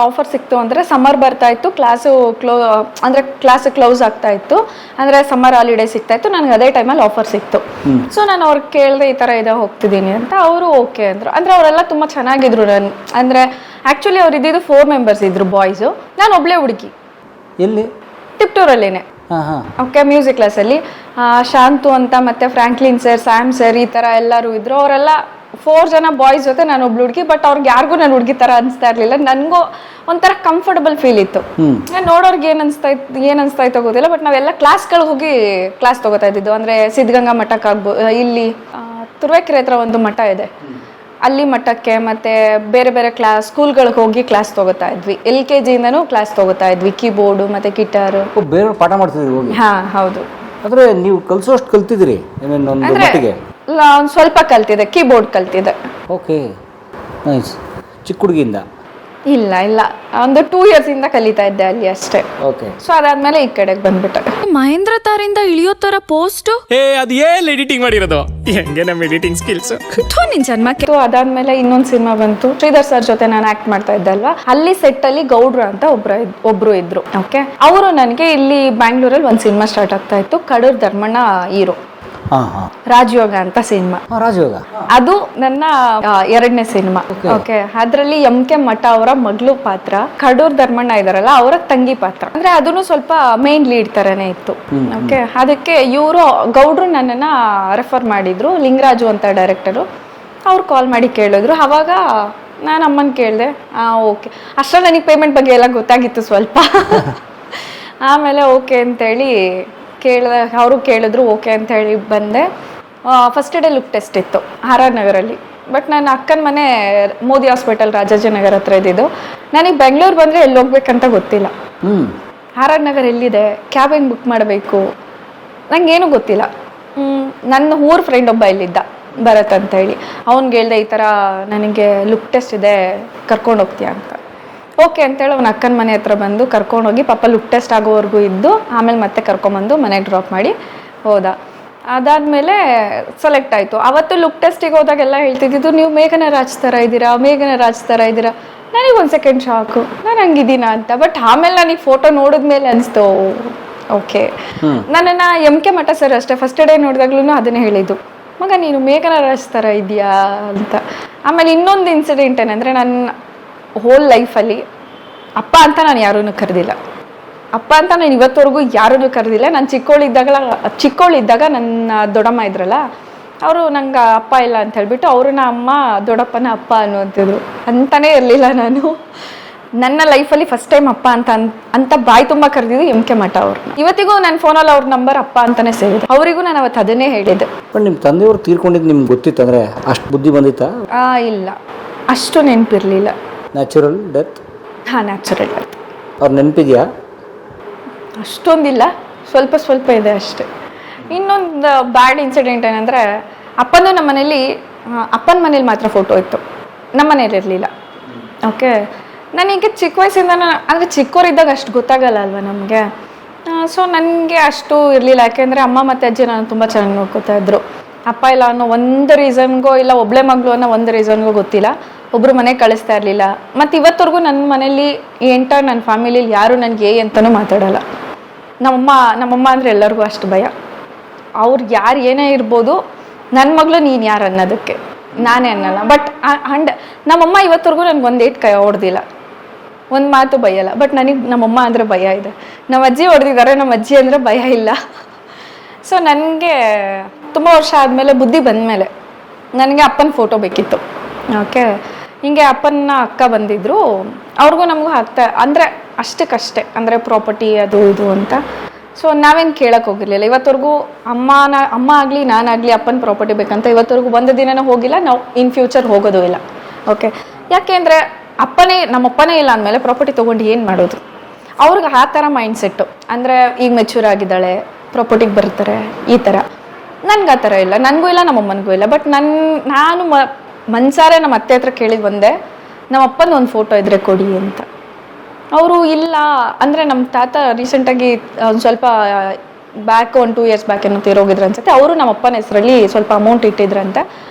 ಆಫರ್ ಸಿಕ್ತು ಅಂದರೆ ಸಮ್ಮರ್ ಬರ್ತಾ ಇತ್ತು, ಕ್ಲಾಸ್ ಕ್ಲೋಸ್ ಆಗ್ತಾ ಇತ್ತು, ಅಂದರೆ ಸಮ್ಮರ್ ಹಾಲಿಡೇ ಸಿಗ್ತಾ ಇತ್ತು, ನನಗೆ ಅದೇ ಟೈಮಲ್ಲಿ ಆಫರ್ ಸಿಕ್ತು. ಸೊ ನಾನು ಅವ್ರಿಗೆ ಕೇಳಿದೆ ಈ ಥರ ಇದೆ ಹೋಗ್ತಿದ್ದೀನಿ ಅಂತ. ಅವರು ಓಕೆ ಅಂದರು. ಅಂದರೆ ಅವರೆಲ್ಲ ತುಂಬ ಚೆನ್ನಾಗಿದ್ರು. ನಾನು ಅಂದರೆ ಆ್ಯಕ್ಚುಲಿ ಅವ್ರು ಇದ್ದಿದ್ದು 4 members ಇದ್ರು ಬಾಯ್ಸು, ನಾನು ಒಬ್ಬಳೇ ಹುಡುಗಿ. ಎಲ್ಲಿ? ಟಿಪ್ಟೂರಲ್ಲೇನೆ. ಹಾಂ ಹಾಂ. ಓಕೆ, ಮ್ಯೂಸಿಕ್ ಕ್ಲಾಸಲ್ಲಿ ಶಾಂತು ಅಂತ ಮತ್ತು ಫ್ರಾಂಕ್ಲಿನ್ ಸರ್, ಸ್ಯಾಮ್ ಸರ್, ಈ ಥರ ಎಲ್ಲರೂ ಇದ್ರು. ಅವರೆಲ್ಲ 4 ಜನ ಬಾಯ್ಸ್ ಜೊತೆ ನಾನು ಒಬ್ಳು ಹುಡುಗಿ. ಬಟ್ ಅವ್ರಿಗೆ ಯಾರಿಗೂ ನಾನು ಹುಡುಗಿ ಥರ ಅನಿಸ್ತಾ ಇರಲಿಲ್ಲ. ನನಗೂ ಒಂಥರ ಕಂಫರ್ಟಬಲ್ ಫೀಲ್ ಇತ್ತು. ನಾನು ನೋಡೋರ್ಗೆ ಏನು ಅನಿಸ್ತಾ ಇತ್ತು ಗೊತ್ತಿಲ್ಲ. ಬಟ್ ನಾವೆಲ್ಲ ಕ್ಲಾಸ್ಗಳಿಗೆ ಹೋಗಿ ಕ್ಲಾಸ್ ತೊಗೋತಾ ಇದ್ದಿದ್ದು. ಅಂದರೆ ಸಿದ್ಧಗಂಗಾ ಮಠಕ್ಕಾಗ್ಬೋದು, ಇಲ್ಲಿ ತುರುವೇಕೆರೆ ಹತ್ರ ಒಂದು ಮಠ ಇದೆ, ಅಲ್ಲಿ ಮಠಕ್ಕೆ, ಮತ್ತು ಬೇರೆ ಬೇರೆ ಸ್ಕೂಲ್ಗಳಿಗೆ ಹೋಗಿ ಕ್ಲಾಸ್ ತೊಗೋತಾ ಇದ್ವಿ. LKG ಇಂದನೂ ಕ್ಲಾಸ್ ತೊಗೋತಾ ಇದ್ವಿ, ಕೀಬೋರ್ಡು ಮತ್ತು ಗಿಟಾರು. ಬೇರೆಯವ್ರು ಪಾಠ ಮಾಡ್ತಿದ್ರಿ ಹೋಗಿ? ಹಾಂ, ಹೌದು. ಅಂದರೆ ನೀವು ಕಲಿಸೋಷ್ಟು ಕಲ್ತಿದ್ದೀರಿ? ಒಂದು ಮಟ್ಟಿಗೆ ಒಂದು ಸ್ವಲ್ಪ ಕಲ್ತಿದ್ದೆ, ಕೀಬೋರ್ಡ್ ಕಲ್ತಿದ್ದೆ. Okay, nice. ಚಿಕ್ಕ ಹುಡುಗಿಯಿಂದ? ಇಲ್ಲ, ಒಂದು 2 years ಇಂದ ಕಲಿತಾ ಇದ್ದೆ ಅಲ್ಲಿ ಅಷ್ಟೇ. ಓಕೆ. ಸೊ ಅದಾದ್ಮೇಲೆ ಈ ಕಡೆಗೆ ಬಂದ್ಬಿಟ್ಟೆ. ಮಹೇಂದ್ರ ತಾರಿಂದ ಇಳಿಯೋ ತರ ಪೋಸ್ಟ್ ಅದು ಏನ್ ಎಡಿಟಿಂಗ್ ಮಾಡಿರೋದು? ಹೆಂಗೆ ನಮ್ಮ ಎಡಿಟಿಂಗ್ ಸ್ಕಿಲ್ಸ್ ನಿನ್ ಜನ್ಮಕ್ಕೆ. ಸೊ ಅದಾದ್ಮೇಲೆ ಇನ್ನೊಂದು ಸಿನಿಮಾ ಬಂತು, ಶ್ರೀಧರ್ ಸರ್ ಜೊತೆ ನಾನು ಆಕ್ಟ್ ಮಾಡ್ತಾ ಇದ್ದೆ ಅಲ್ವಾ. ಅಲ್ಲಿ ಸೆಟ್ ಅಲ್ಲಿ ಗೌಡ್ರ ಅಂತ ಒಬ್ರು ಇದ್ರು. ಓಕೆ, ಅವರು ನನಗೆ ಇಲ್ಲಿ ಬ್ಯಾಂಗ್ಳೂರಲ್ಲಿ ಒಂದು ಸಿನಿಮಾ ಸ್ಟಾರ್ಟ್ ಆಗ್ತಾ ಇತ್ತು, ಕಡೂರ್ ಧರ್ಮಣ್ಣ ಹೀರೋ, ರಾಜಯೋಗ ಅಂತ ಸಿನಿಮಾ. ರಾಜಯೋಗ ಅದು ನನ್ನ 2ನೇ ಸಿನಿಮಾ. ಓಕೆ, ಅದ್ರಲ್ಲಿ MK ಮಠ ಅವರ ಮಗಳು ಪಾತ್ರ, ಕಡೂರ್ ಧರ್ಮಣ್ಣ ಇದಾರಲ್ಲ ಅವರ ತಂಗಿ ಪಾತ್ರ. ಅಂದ್ರೆ ಅದನ್ನು ಸ್ವಲ್ಪ ಮೇನ್ ಲೀಡ್ ತರನೇ ಇತ್ತು. ಓಕೆ, ಅದಕ್ಕೆ ಇವರು ಗೌಡ್ರು ನನ್ನನ್ನ ರೆಫರ್ ಮಾಡಿದ್ರು, ಲಿಂಗರಾಜು ಅಂತ ಡೈರೆಕ್ಟರು. ಅವ್ರು ಕಾಲ್ ಮಾಡಿ ಕೇಳಿದ್ರು. ಅವಾಗ ನಾನು ಅಮ್ಮನ ಕೇಳಿದೆ. ಓಕೆ, ಅಷ್ಟರಲ್ಲಿ ನನಗೆ ಪೇಮೆಂಟ್ ಬಗ್ಗೆ ಎಲ್ಲ ಗೊತ್ತಾಗಿತ್ತು ಸ್ವಲ್ಪ. ಆಮೇಲೆ ಓಕೆ ಅಂತೇಳಿ ಅವರು ಕೇಳಿದ್ರು, ಓಕೆ ಅಂತ ಹೇಳಿ ಬಂದೆ. ಫಸ್ಟ್ ಡೇ ಲುಕ್ ಟೆಸ್ಟ್ ಇತ್ತು RR ನಗರಲ್ಲಿ. ಬಟ್ ನನ್ನ ಅಕ್ಕನ ಮನೆ ಮೋದಿ ಹಾಸ್ಪಿಟಲ್ ರಾಜಾಜಿನಗರ ಹತ್ರ ಇದ್ದಿದ್ದು. ನನಗೆ ಬೆಂಗಳೂರು ಬಂದರೆ ಎಲ್ಲಿ ಹೋಗ್ಬೇಕಂತ ಗೊತ್ತಿಲ್ಲ. RR ನಗರ್ ಎಲ್ಲಿದೆ, ಕ್ಯಾಬ್ ಹೆಂಗೆ ಬುಕ್ ಮಾಡಬೇಕು, ನಂಗೇನು ಗೊತ್ತಿಲ್ಲ. ನನ್ನ ಊರ ಫ್ರೆಂಡ್ ಒಬ್ಬ ಇಲ್ಲಿದ್ದ, ಭರತ್ ಅಂತ ಹೇಳಿ. ಅವ್ನಿಗೆ ಹೇಳ್ದೆ ಈ ಥರ ನನಗೆ ಲುಕ್ ಟೆಸ್ಟ್ ಇದೆ, ಕರ್ಕೊಂಡು ಹೋಗ್ತೀಯಾ ಅಂತ. ಓಕೆ ಅಂತೇಳಿ ಅವನ ಅಕ್ಕನ ಮನೆ ಹತ್ರ ಬಂದು ಕರ್ಕೊಂಡೋಗಿ, ಪಾಪ ಲುಕ್ ಟೆಸ್ಟ್ ಆಗೋವರೆಗೂ ಇದ್ದು, ಆಮೇಲೆ ಮತ್ತೆ ಕರ್ಕೊಂಬಂದು ಮನೆಗೆ ಡ್ರಾಪ್ ಮಾಡಿ ಹೋದ. ಅದಾದಮೇಲೆ ಸೆಲೆಕ್ಟ್ ಆಯಿತು. ಅವತ್ತು ಲುಕ್ ಟೆಸ್ಟಿಗೆ ಹೋದಾಗೆಲ್ಲ ಹೇಳ್ತಿದ್ದು, ನೀವು ಮೇಘನ ರಾಜ್ ಥರ ಇದ್ದೀರಾ, ನನಗೆ 1 second ಶಾಕು, ನಾನು ಹಂಗಿದ್ದೀನ ಅಂತ. ಬಟ್ ಆಮೇಲೆ ನನಗೆ ಫೋಟೋ ನೋಡಿದ್ಮೇಲೆ ಅನಿಸ್ತು ಓಕೆ. ನನ್ನನ್ನು MK ಮಠ ಸರ್ ಅಷ್ಟೇ ಫಸ್ಟ್ ಡೇ ನೋಡಿದಾಗ್ಲೂ ಅದನ್ನೇ ಹೇಳಿದ್ದು, ಮಗ ನೀನು ಮೇಘನ ರಾಜ್ ಥರ ಇದೆಯಾ ಅಂತ. ಆಮೇಲೆ ಇನ್ನೊಂದು ಇನ್ಸಿಡೆಂಟ್ ಏನಂದರೆ, ನನ್ನ ಹೋಲ್ ಲೈಫಲ್ಲಿ ಅಪ್ಪ ಅಂತ ನಾನು ಯಾರನ್ನೂ ಕರೆದಿಲ್ಲ. ಅಪ್ಪ ಅಂತ ನಾನು ಇವತ್ತವರೆಗೂ ಯಾರನ್ನೂ ಕರೆದಿಲ್ಲ. ನಾನು ಚಿಕ್ಕವಳಿದ್ದಾಗ ನನ್ನ ದೊಡ್ಡಮ್ಮ ಇದ್ರಲ್ಲ, ಅವರು ನಂಗೆ ಅಪ್ಪ ಇಲ್ಲ ಅಂತ ಹೇಳ್ಬಿಟ್ಟು ಅವ್ರನ್ನ ಅಮ್ಮ ದೊಡ್ಡಪ್ಪನ ಅಪ್ಪ ಅನ್ನುವಂಥದ್ದು ಅಂತಲೇ ಇರಲಿಲ್ಲ. ನಾನು ನನ್ನ ಲೈಫಲ್ಲಿ ಫಸ್ಟ್ ಟೈಮ್ ಅಪ್ಪ ಅಂತ ಬಾಯಿ ತುಂಬ ಕರೆದಿದ್ದು MK ಮಠ ಅವ್ರನ್ನ. ಇವತ್ತಿಗೂ ನನ್ನ ಫೋನಲ್ಲಿ ಅವ್ರ ನಂಬರ್ ಅಪ್ಪ ಅಂತಲೇ ಸೇರಿದೆ. ಅವರಿಗೂ ನಾನು ಅವತ್ತು ಅದನ್ನೇ ಹೇಳಿದ್ದೆ. ಬಟ್ ನಿಮ್ಮ ತಂದೆಯವರು ತೀರ್ಕೊಂಡಿದ್ದು ನಿಮ್ಗೆ ಗೊತ್ತಿತ್ತು ಅಂದರೆ ಅಷ್ಟು ಬುದ್ಧಿ ಬಂದಿತ್ತಾ? ಇಲ್ಲ, ಅಷ್ಟು ನೆನಪಿರಲಿಲ್ಲ. Natural death? ಹಾಂ, ನ್ಯಾಚುರಲ್ ಡೆತ್. ಅವ್ರು ನೆನಪಿದೆಯಾ? ಅಷ್ಟೊಂದಿಲ್ಲ, ಸ್ವಲ್ಪ ಇದೆ ಅಷ್ಟೆ. ಇನ್ನೊಂದು ಬ್ಯಾಡ್ ಇನ್ಸಿಡೆಂಟ್ ಏನಂದರೆ, ನಮ್ಮ ಮನೇಲಿ ಅಪ್ಪನ ಮನೇಲಿ ಮಾತ್ರ ಫೋಟೋ ಇತ್ತು, ನಮ್ಮ ಮನೇಲಿ ಇರಲಿಲ್ಲ. ಓಕೆ, ನನಗೆ ಚಿಕ್ಕ ವಯಸ್ಸಿಂದ, ಅಂದರೆ ಚಿಕ್ಕವರಿದ್ದಾಗ ಅಷ್ಟು ಗೊತ್ತಾಗಲ್ಲ ಅಲ್ವಾ ನಮಗೆ. ಸೊ ನನಗೆ ಅಷ್ಟು ಇರಲಿಲ್ಲ. ಯಾಕೆಂದರೆ ಅಮ್ಮ ಮತ್ತು ಅಜ್ಜಿ ನಾನು ತುಂಬ ಚೆನ್ನಾಗಿ ನೋಡ್ಕೋತಾ ಇದ್ರು. ಅಪ್ಪ ಇಲ್ಲ ಅನ್ನೋ ಒಂದು ರೀಸನ್ಗೋ, ಇಲ್ಲ ಒಬ್ಬಳೆ ಮಗಳು ಅನ್ನೋ ಒಂದು ರೀಸನ್ಗೋ ಗೊತ್ತಿಲ್ಲ, ಒಬ್ಬರು ಮನೆಗೆ ಕಳಿಸ್ತಾ ಇರಲಿಲ್ಲ. ಮತ್ತು ಇವತ್ತವರೆಗೂ ನನ್ನ ಮನೇಲಿ ನನ್ನ ಫ್ಯಾಮಿಲಿಲಿ ಯಾರು ನನಗೆ ಅಂತಲೂ ಮಾತಾಡೋಲ್ಲ. ನಮ್ಮಮ್ಮ ಅಂದರೆ ಎಲ್ಲರಿಗೂ ಅಷ್ಟು ಭಯ. ಅವ್ರು ಯಾರು ಏನೇ ಇರ್ಬೋದು, ನನ್ನ ಮಗಳು ನೀನು ಯಾರು ಅನ್ನೋದಕ್ಕೆ ನಾನೇ ಅನ್ನಲ್ಲ. ಬಟ್ ನಮ್ಮಮ್ಮ ಇವತ್ತವರೆಗೂ ನನಗೆ ಒಂದು ಏಟ್ ಕೈ ಹೊಡೆದಿಲ್ಲ, ಒಂದು ಮಾತು ಭಯಲ್ಲ. ಬಟ್ ನನಗೆ ನಮ್ಮಮ್ಮ ಅಂದರೆ ಭಯ ಇದೆ. ನಮ್ಮ ಅಜ್ಜಿ ಹೊಡೆದಿದ್ದಾರೆ, ನಮ್ಮ ಅಜ್ಜಿ ಅಂದರೆ ಭಯ ಇಲ್ಲ. ಸೊ ನನಗೆ ತುಂಬ ವರ್ಷ ಆದಮೇಲೆ ಬುದ್ಧಿ ಬಂದಮೇಲೆ ನನಗೆ ಅಪ್ಪನ ಫೋಟೋ ಬೇಕಿತ್ತು. ಓಕೆ, ಹಿಂಗೆ ಅಪ್ಪನ ಅಕ್ಕ ಬಂದಿದ್ದರು, ಅವ್ರಿಗೂ ನಮಗೂ ಅಂದರೆ ಅಷ್ಟಕ್ಕಷ್ಟೇ, ಅಂದರೆ ಪ್ರಾಪರ್ಟಿ ಅದು ಇದು ಅಂತ. ಸೊ ನಾವೇನು ಕೇಳಕ್ಕೆ ಹೋಗಿರಲಿಲ್ಲ ಇವತ್ತವರೆಗೂ. ಅಮ್ಮ ಆಗಲಿ ನಾನಾಗಲಿ ಅಪ್ಪನ ಪ್ರಾಪರ್ಟಿ ಬೇಕಂತ ಇವತ್ತವರೆಗೂ ಒಂದು ದಿನನೂ ಹೋಗಿಲ್ಲ. ನಾವು ಇನ್ ಫ್ಯೂಚರ್ ಹೋಗೋದು ಇಲ್ಲ. ಓಕೆ, ಯಾಕೆ ಅಂದರೆ ನಮ್ಮಪ್ಪನೇ ಇಲ್ಲ ಅಂದಮೇಲೆ ಪ್ರಾಪರ್ಟಿ ತೊಗೊಂಡು ಏನು ಮಾಡೋದು? ಅವ್ರಿಗೆ ಆ ಥರ ಮೈಂಡ್ ಸೆಟ್ಟು. ಅಂದರೆ ಈಗ ಮೆಚ್ಯೂರ್ ಆಗಿದ್ದಾಳೆ, ಪ್ರಾಪರ್ಟಿಗೆ ಬರ್ತಾರೆ, ಈ ಥರ. ನನ್ಗೆ ಆ ಥರ ಇಲ್ಲ, ನನಗೂ ಇಲ್ಲ, ನಮ್ಮ ಅಮ್ಮನಿಗೂ ಇಲ್ಲ. ಬಟ್ ನಾನು ಮನ್ಸಾರೆ ನಮ್ಮ ಅತ್ತೆ ಹತ್ರ ಕೇಳಿದ್ದು ಒಂದೇ, ನಮ್ಮ ಅಪ್ಪನ ಒಂದು ಫೋಟೋ ಇದ್ರೆ ಕೊಡಿ ಅಂತ. ಅವರು ಇಲ್ಲ ಅಂದರೆ ನಮ್ಮ ತಾತ ರೀಸೆಂಟಾಗಿ ಒಂದು ಸ್ವಲ್ಪ ಬ್ಯಾಕ್ 1-2 ಇಯರ್ಸ್ ಬ್ಯಾಕ್ ಏನೋ ತೀರೋಗಿದ್ರು ಅನ್ಸುತ್ತೆ. ಅವರು ನಮ್ಮ ಅಪ್ಪನ ಹೆಸರಲ್ಲಿ ಸ್ವಲ್ಪ ಅಮೌಂಟ್ ಇಟ್ಟಿದ್ರಂತೆ,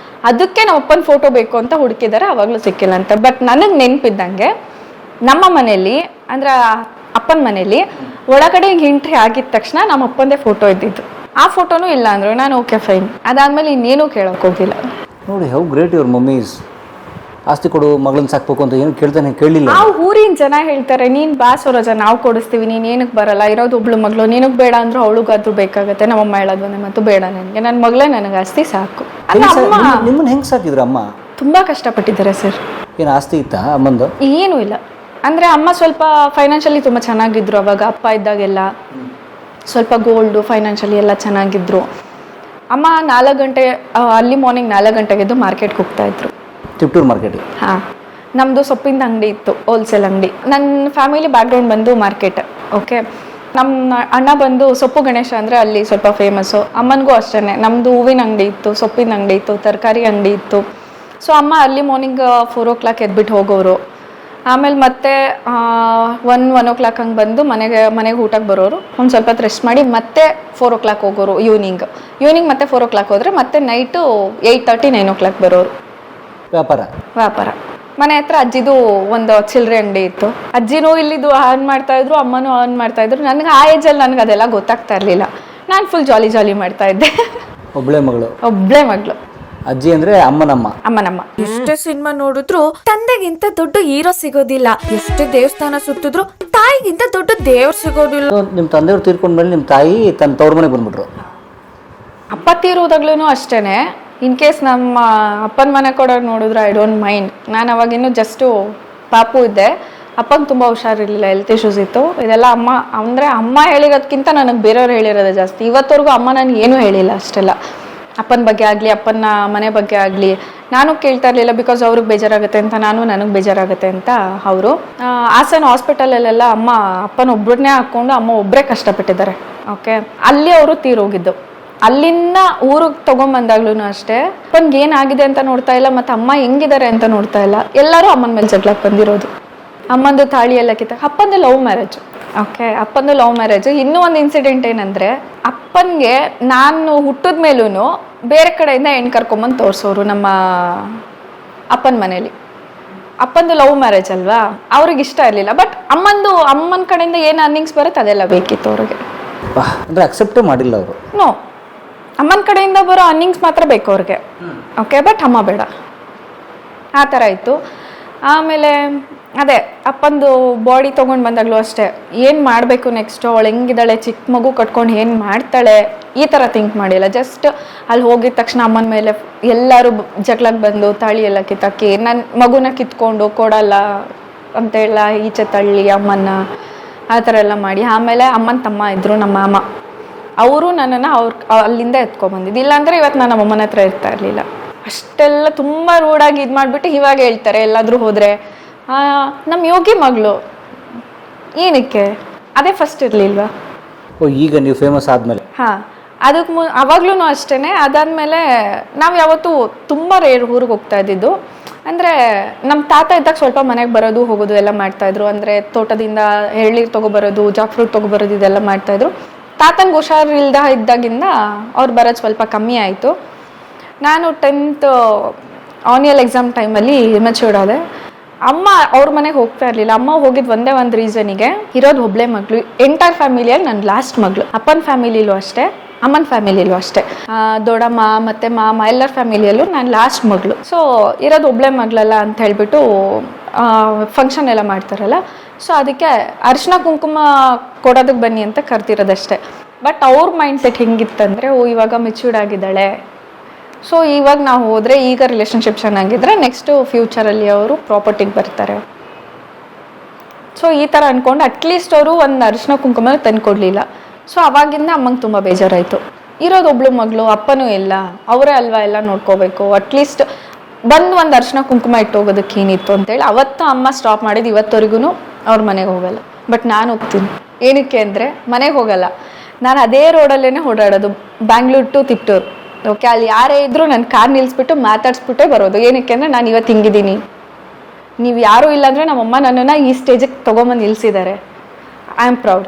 ಅದಕ್ಕೆ ನಮ್ಮ ಅಪ್ಪನ ಫೋಟೋ ಬೇಕು ಅಂತ ಹುಡುಕಿದ್ದಾರೆ, ಅವಾಗಲೂ ಸಿಕ್ಕಿಲ್ಲ ಅಂತ. ಬಟ್ ನನಗೆ ನೆನಪಿದ್ದಂಗೆ ನಮ್ಮ ಮನೆಯಲ್ಲಿ ಅಂದರೆ ಅಪ್ಪನ ಮನೆಯಲ್ಲಿ ಒಳಗಡೆ ಹಿಂಗೆ ಎಂಟ್ರಿ ಆಗಿದ ತಕ್ಷಣ ನಮ್ಮ ಅಪ್ಪಂದೇ ಫೋಟೋ ಇದ್ದಿದ್ದು. ಆ ಫೋಟೋನೂ ಇಲ್ಲ ಅಂದರು, ನಾನು ಓಕೆ ಫೈನ್. ಅದಾದಮೇಲೆ ಇನ್ನೇನು ಕೇಳೋಕೆ ಹೋಗಿಲ್ಲ. ನೋಡಿ ಹೌ ಗ್ರೇಟ್ ಯುವರ್ ಮಮ್ಮೀಸ್. ಆಸ್ತಿ ಕೊಡು, ಮಗಳನ್ನ ಸಾಕ್ಬೇಕು ಅಂತ ಏನು ಕೇಳಿಲ್ಲ. ಆ ಊರಿನ ಜನ ಹೇಳ್ತಾರೆ, ನೀನು ಬಾ ಸರೋಜ, ನಾವು ಕೊಡಿಸ್ತೀವಿ, ನೀನು ಏನಕ್ಕೆ ಬರಲ್ಲ, ಇರೋದು ಒಬ್ಳು ಮಗಳು, ನಿನಗೆ ಬೇಡ ಅಂದ್ರೂ ಅವಳಿಗಾದ್ರೂ ಬೇಕಾಗುತ್ತೆ. ನಮ್ಮಮ್ಮ ಹೇಳೋದು ಬಂದೆ ಮತ್ತು ಬೇಡ, ನನಗೆ ನನ್ನ ಮಗಳೇ ನನಗೆ ಆಸ್ತಿ ಸಾಕು. ಅಲ್ಲ ಅಮ್ಮ ನಿಮ್ಮನ್ನ ಹೆಂಗೆ ಸಾಕಿದ್ರು ಅಮ್ಮ? ತುಂಬ ಕಷ್ಟಪಟ್ಟಿದ್ದಾರೆ ಸರ್. ಏನು ಆಸ್ತಿ ಇತ್ತಾ ಅಮ್ಮಂದು? ಏನೂ ಇಲ್ಲ. ಅಂದರೆ ಅಮ್ಮ ಸ್ವಲ್ಪ ಫೈನಾನ್ಷಿಯಲಿ ತುಂಬ ಚೆನ್ನಾಗಿದ್ರು ಅವಾಗ, ಅಪ್ಪ ಇದ್ದಾಗೆಲ್ಲ ಸ್ವಲ್ಪ ಗೋಲ್ಡು ಫೈನಾನ್ಷಿಯಲಿ ಎಲ್ಲ ಚೆನ್ನಾಗಿದ್ರು. ಅಮ್ಮ 4 ಗಂಟೆ ಅಲ್ಲಿ ಮಾರ್ನಿಂಗ್ 4 ಗಂಟೆಗೆ ಎದ್ದು ಮಾರ್ಕೆಟ್ಗೆ ಹೋಗ್ತಾಯಿದ್ರು. ತಿಪ್ಟೂರು ಮಾರ್ಕೆಟಿಗೆ? ಹಾಂ, ನಮ್ಮದು ಸೊಪ್ಪಿನ ಅಂಗಡಿ ಇತ್ತು, ಹೋಲ್ಸೇಲ್ ಅಂಗಡಿ. ನನ್ನ ಫ್ಯಾಮಿಲಿ ಬ್ಯಾಕ್ಗ್ರೌಂಡ್ ಬಂದು ಮಾರ್ಕೆಟ್. ಓಕೆ, ನಮ್ಮ ಅಣ್ಣ ಬಂದು ಸೊಪ್ಪು ಗಣೇಶ ಅಂದರೆ ಅಲ್ಲಿ ಸ್ವಲ್ಪ ಫೇಮಸ್ಸು. ಅಮ್ಮನಿಗೂ ಅಷ್ಟೇ, ನಮ್ಮದು ಹೂವಿನ ಅಂಗಡಿ ಇತ್ತು, ಸೊಪ್ಪಿನ ಅಂಗಡಿ ಇತ್ತು, ತರಕಾರಿ ಅಂಗಡಿ ಇತ್ತು. ಸೊ ಅಮ್ಮ ಅಲ್ಲಿ ಮಾರ್ನಿಂಗ್ 4 o'clock ಎದ್ಬಿಟ್ಟು ಹೋಗೋರು. ಆಮೇಲೆ ಮತ್ತೆ 1 o'clock ಹಂಗೆ ಬಂದು ಮನೆಗೆ ಊಟಕ್ಕೆ ಬರೋರು. ಒಂದು ಸ್ವಲ್ಪ ಹೊತ್ತು ರೆಸ್ಟ್ ಮಾಡಿ ಮತ್ತೆ 4 o'clock ಹೋಗೋರು. ಈವ್ನಿಂಗ್ ಮತ್ತೆ 4 o'clock ಹೋದರೆ ಮತ್ತೆ ನೈಟು 8:30, 9 o'clock ಬರೋರು. ವ್ಯಾಪಾರ. ಮನೆ ಹತ್ರ ಅಜ್ಜಿದು ಒಂದು ಚಿಲ್ಲರೆ ಅಂಗಡಿ ಇತ್ತು. ಅಜ್ಜಿನೂ ಇಲ್ಲಿದ್ದು ಅರ್ನ್ ಮಾಡ್ತಾಯಿದ್ರು, ಅಮ್ಮನೂ ಅರ್ನ್ ಮಾಡ್ತಾಯಿದ್ರು. ನನಗೆ ಆ ಏಜಲ್ಲಿ ನನಗೆ ಅದೆಲ್ಲ ಗೊತ್ತಾಗ್ತಾ ಇರಲಿಲ್ಲ. ನಾನು ಫುಲ್ ಜಾಲಿ ಮಾಡ್ತಾ ಇದ್ದೆ. ಒಬ್ಬಳೇ ಮಗಳು. ಅಜ್ಜಿ ಅಂದ್ರೆ ಅಮ್ಮನಮ್ಮ. ಎಷ್ಟೇ ಸಿನಿಮಾ ನೋಡಿದ್ರು ತಂದೆಗಿಂತ ದೊಡ್ಡ ಹೀರೋ ಸಿಗೋದಿಲ್ಲ, ಎಷ್ಟೇ ದೇವಸ್ಥಾನ ಸುತ್ತಿದ್ರು ತಾಯಿಗಿಂತ ದೊಡ್ಡ ದೇವ್ರು ಸಿಗೋದಿಲ್ಲ. ನಿಮ್ಮ ತಂದೆಯವ್ರು ತೀರ್ಕೊಂಡ್ಮೇಲೆ ನಿಮ್ಮ ತಾಯಿ ತನ್ನ ತವ್ರ ಮನೆಗೆ ಬಂದ್ಬಿಟ್ರು? ಅಪ್ಪ ತೀರೋದಾಗ್ಲೂ ಅಷ್ಟೇನೆ. ಇನ್ ಕೇಸ್ ನಮ್ಮ ಅಪ್ಪನ ಮನೆ ಕೊಡೋರು ನೋಡಿದ್ರೆ ಐ ಡೋಂಟ್ ಮೈಂಡ್. ನಾನು ಅವಾಗಿನ್ನೂ ಜಸ್ಟು ಪಾಪು ಇದ್ದೆ. ಅಪ್ಪಂಗೆ ತುಂಬ ಹುಷಾರಿರಲಿಲ್ಲ, ಹೆಲ್ತ್ ಇಶ್ಯೂಸ್ ಇತ್ತು. ಇದೆಲ್ಲ ಅಮ್ಮ ಹೇಳಿರೋದಕ್ಕಿಂತ ನನಗೆ ಬೇರೆಯವ್ರು ಹೇಳಿರೋದೇ ಜಾಸ್ತಿ. ಇವತ್ತವರೆಗೂ ಅಮ್ಮ ನನಗೆ ಏನೂ ಹೇಳಿಲ್ಲ ಅಷ್ಟೆಲ್ಲ. ಅಪ್ಪನ ಬಗ್ಗೆ ಆಗಲಿ, ಅಪ್ಪನ ಮನೆ ಬಗ್ಗೆ ಆಗಲಿ ನಾನು ಕೇಳ್ತಾ ಇರಲಿಲ್ಲ. ಬಿಕಾಸ್ ಅವ್ರಿಗೆ ಬೇಜಾರಾಗುತ್ತೆ ಅಂತ, ನನಗೆ ಬೇಜಾರಾಗುತ್ತೆ ಅಂತ ಅವರು. ಹಾಸನ ಹಾಸ್ಪಿಟಲಲ್ಲೆಲ್ಲ ಅಪ್ಪನ ಒಬ್ಬರನ್ನೇ ಹಾಕ್ಕೊಂಡು ಅಮ್ಮ ಒಬ್ಬರೇ ಕಷ್ಟಪಟ್ಟಿದ್ದಾರೆ. ಓಕೆ, ಅಲ್ಲಿ ಅವರು ತೀರೋಗಿದ್ದು. ಅಲ್ಲಿಂದ ಊರಿಗೆ ತೊಗೊಂಬಂದಾಗ್ಲೂ ಅಷ್ಟೇ ಅಪ್ಪನಿಗೆ ಏನಾಗಿದೆ ಅಂತ ನೋಡ್ತಾ ಇಲ್ಲ, ಮತ್ತು ಅಮ್ಮ ಹೆಂಗಿದ್ದಾರೆ ಅಂತ ನೋಡ್ತಾ ಇಲ್ಲ. ಎಲ್ಲರೂ ಅಮ್ಮನ ಮೇಲೆ ಜಗಳಕ್ಕೆ ಬಂದಿರೋದು. ಅಮ್ಮಂದು ತಾಳಿ ಎಲ್ಲ ಅಪ್ಪಂದು ಲವ್ ಮ್ಯಾರೇಜ್. ಓಕೆ, ಅಪ್ಪಂದು ಲವ್ ಮ್ಯಾರೇಜ್. ಇನ್ನೂ ಒಂದು ಇನ್ಸಿಡೆಂಟ್ ಏನಂದರೆ, ಅಪ್ಪನಿಗೆ ನಾನು ಹುಟ್ಟಿದ ಮೇಲೂ ಬೇರೆ ಕಡೆಯಿಂದ ಹೆಣ್ಣು ಕರ್ಕೊಂಬಂದು ತೋರಿಸೋರು ನಮ್ಮ ಅಪ್ಪನ ಮನೇಲಿ. ಅಪ್ಪಂದು ಲವ್ ಮ್ಯಾರೇಜ್ ಅಲ್ವಾ, ಅವ್ರಿಗೆ ಇಷ್ಟ ಇರಲಿಲ್ಲ. ಬಟ್ ಅಮ್ಮನ ಕಡೆಯಿಂದ ಏನು ಅರ್ನಿಂಗ್ಸ್ ಬರುತ್ತೆ ಅದೆಲ್ಲ ಬೇಕಿತ್ತು ಅವ್ರಿಗೆ. ಅಂದರೆ ಅಕ್ಸೆಪ್ಟೇ ಮಾಡಿಲ್ಲ ಅವರು? ನೋ, ಅಮ್ಮನ ಕಡೆಯಿಂದ ಬರೋ ಅರ್ನಿಂಗ್ಸ್ ಮಾತ್ರ ಬೇಕು ಅವ್ರಿಗೆ. ಓಕೆ, ಬಟ್ ಅಮ್ಮ ಬೇಡ, ಆ ಥರ ಇತ್ತು. ಆಮೇಲೆ ಅದೇ ಅಪ್ಪಂದು ಬಾಡಿ ತೊಗೊಂಡು ಬಂದಾಗಲೂ ಅಷ್ಟೇ, ಏನು ಮಾಡಬೇಕು ನೆಕ್ಸ್ಟು, ಅವಳು ಹೆಂಗಿದ್ದಾಳೆ, ಚಿಕ್ಕ ಮಗು ಕಟ್ಕೊಂಡು ಏನು ಮಾಡ್ತಾಳೆ, ಈ ಥರ ಥಿಂಕ್ ಮಾಡಿಲ್ಲ. ಜಸ್ಟ್ ಅಲ್ಲಿ ಹೋಗಿದ ತಕ್ಷಣ ಅಮ್ಮನ ಮೇಲೆ ಎಲ್ಲರೂ ಜಗಳಕ್ಕೆ ಬಂದು ತಾಳಿ ಎಲ್ಲ ಕಿತ್ತಾಕಿ ನನ್ನ ಮಗುನ ಕಿತ್ಕೊಂಡು ಕೊಡಲ್ಲ ಅಂತೆಲ್ಲ ಈಚೆ ತಳ್ಳಿ ಅಮ್ಮನ್ನ ಆ ಥರ ಎಲ್ಲ ಮಾಡಿ. ಆಮೇಲೆ ಅಮ್ಮನ ತಮ್ಮ ಇದ್ದರು, ನಮ್ಮ ಮಾಮ, ಅವರು ನನ್ನನ್ನು ಅಲ್ಲಿಂದ ಎತ್ಕೊಂಡ್ಬಂದಿದ್ದು. ಇಲ್ಲಾಂದರೆ ಇವತ್ತು ನಾನು ನಮ್ಮಮ್ಮನ ಹತ್ರ ಇರ್ತಾ ಇರಲಿಲ್ಲ. ಅಷ್ಟೆಲ್ಲ ತುಂಬ ರೂಢಾಗಿ ಇದು ಮಾಡಿಬಿಟ್ಟು ಇವಾಗ ಹೇಳ್ತಾರೆ ಎಲ್ಲಾದರೂ ಹೋದರೆ, ನಮ್ಮ ಯೋಗಿ ಮಗಳು ಏನಕ್ಕೆ, ಅದೇ ಫಸ್ಟ್ ಇರಲಿಲ್ವಾ? ಈಗ ನೀವು ಫೇಮಸ್ ಆದಮೇಲೆ? ಹಾಂ, ಅದಕ್ಕೆ ಅವಾಗ್ಲೂ ಅಷ್ಟೇ. ಅದಾದಮೇಲೆ ನಾವು ಯಾವತ್ತೂ ತುಂಬ ರೇರ್ ಊರಿಗೆ ಹೋಗ್ತಾ ಇದ್ದಿದ್ದು. ಅಂದರೆ ನಮ್ಮ ತಾತ ಇದ್ದಾಗ ಸ್ವಲ್ಪ ಮನೆಗೆ ಬರೋದು ಹೋಗೋದು ಎಲ್ಲ ಮಾಡ್ತಾಯಿದ್ರು. ಅಂದರೆ ತೋಟದಿಂದ ಎಳ್ನೀರು ತೊಗೊಬರೋದು, ಜಾಕ್ ಫ್ರೂಟ್ ತೊಗೊಬರೋದು ಇದೆಲ್ಲ ಮಾಡ್ತಾಯಿದ್ರು. ತಾತನಿಗೆ ಹುಷಾರಿಲ್ದ ಇದ್ದಾಗಿಂದ ಅವ್ರು ಬರೋದು ಸ್ವಲ್ಪ ಕಮ್ಮಿ ಆಯಿತು. ನಾನು 10th ಆನ್ಯಲ್ ಎಕ್ಸಾಮ್ ಟೈಮಲ್ಲಿ ಮೆಚೂರ್ಡ್ ಆದೆ. ಅಮ್ಮ ಅವ್ರ ಮನೆಗೆ ಹೋಗ್ತಾ ಇರಲಿಲ್ಲ. ಅಮ್ಮ ಹೋಗಿದ್ದು ಒಂದೇ ಒಂದು ರೀಸನಿಗೆ, ಇರೋದು ಒಬ್ಬಳೇ ಮಗಳು, ಎಂಟೈರ್ ಫ್ಯಾಮಿಲಿಯಲ್ಲಿ ನಾನು ಲಾಸ್ಟ್ ಮಗಳು. ಅಪ್ಪನ ಫ್ಯಾಮಿಲಿಲೂ ಅಷ್ಟೇ, ಅಮ್ಮನ ಫ್ಯಾಮಿಲಿಲೂ ಅಷ್ಟೇ, ದೊಡ್ಡಮ್ಮ ಮತ್ತು ಮಾಮ ಎಲ್ಲರ ಫ್ಯಾಮಿಲಿಯಲ್ಲೂ ನಾನು ಲಾಸ್ಟ್ ಮಗಳು. ಸೊ ಇರೋದು ಒಬ್ಬಳೇ ಮಗಳಲ್ಲ ಅಂತ ಹೇಳ್ಬಿಟ್ಟು ಫಂಕ್ಷನ್ ಎಲ್ಲ ಮಾಡ್ತಾರಲ್ಲ, ಸೊ ಅದಕ್ಕೆ ಅರಿಶಿನ ಕುಂಕುಮ ಕೊಡೋದಕ್ಕೆ ಬನ್ನಿ ಅಂತ ಕರ್ತಿರೋದಷ್ಟೇ. ಬಟ್ ಅವ್ರ ಮೈಂಡ್ ಸೆಟ್ ಹೆಂಗಿತ್ತಂದರೆ, ಇವಾಗ ಮೆಚ್ಯೂರ್ಡ್ ಆಗಿದ್ದಾಳೆ, ಸೊ ಇವಾಗ ನಾವು ಹೋದರೆ ಈಗ ರಿಲೇಷನ್ಶಿಪ್ ಚೆನ್ನಾಗಿದ್ರೆ ನೆಕ್ಸ್ಟು ಫ್ಯೂಚರಲ್ಲಿ ಅವರು ಪ್ರಾಪರ್ಟಿಗೆ ಬರ್ತಾರೆ. ಸೊ ಈ ಥರ ಅಂದ್ಕೊಂಡು ಅಟ್ಲೀಸ್ಟ್ ಅವರು ಒಂದು ಅರಿಶಿನ ಕುಂಕುಮ ತಂದುಕೊಡ್ಲಿಲ್ಲ. ಸೊ ಅವಾಗಿಂದ ಅಮ್ಮಂಗೆ ತುಂಬ ಬೇಜಾರಾಯಿತು. ಇರೋದು ಒಬ್ಳು ಮಗಳು, ಅಪ್ಪನೂ ಇಲ್ಲ, ಅವರೇ ಅಲ್ವಾ ಎಲ್ಲ ನೋಡ್ಕೋಬೇಕು, ಅಟ್ಲೀಸ್ಟ್ ಬಂದು ಒಂದು ಅರಿಶಿನ ಕುಂಕುಮ ಇಟ್ಟು ಹೋಗೋದಕ್ಕೆ ಏನಿತ್ತು ಅಂತೇಳಿ ಅವತ್ತು ಅಮ್ಮ ಸ್ಟಾಪ್ ಮಾಡಿದ್ದು. ಇವತ್ತವರೆಗೂ ಅವ್ರ ಮನೆಗೆ ಹೋಗಲ್ಲ. ಬಟ್ ನಾನು ಹೋಗ್ತೀನಿ. ಏನಕ್ಕೆ ಅಂದರೆ ಮನೆಗೆ ಹೋಗಲ್ಲ, ನಾನು ಅದೇ ರೋಡಲ್ಲೇ ಓಡಾಡೋದು, ಬ್ಯಾಂಗ್ಳೂರ್ ಟು ತಿಪ್ಟೂರು. ಓಕೆ, ಅಲ್ಲಿ ಯಾರೇ ಇದ್ದರೂ ನಾನು ಕಾರ್ ನಿಲ್ಲಿಸ್ಬಿಟ್ಟು ಮಾತಾಡಿಸ್ಬಿಟ್ಟೇ ಬರೋದು. ಏನಕ್ಕೆ ಅಂದರೆ ನಾನು ಇವತ್ತು ಹಿಂಗಿದ್ದೀನಿ, ನೀವು ಯಾರೂ ಇಲ್ಲಾಂದರೆ ನಮ್ಮಮ್ಮ ನನ್ನನ್ನು ಈ ಸ್ಟೇಜಿಗೆ ತೊಗೊಂಬಂದು ನಿಲ್ಲಿಸಿದ್ದಾರೆ. I am proud.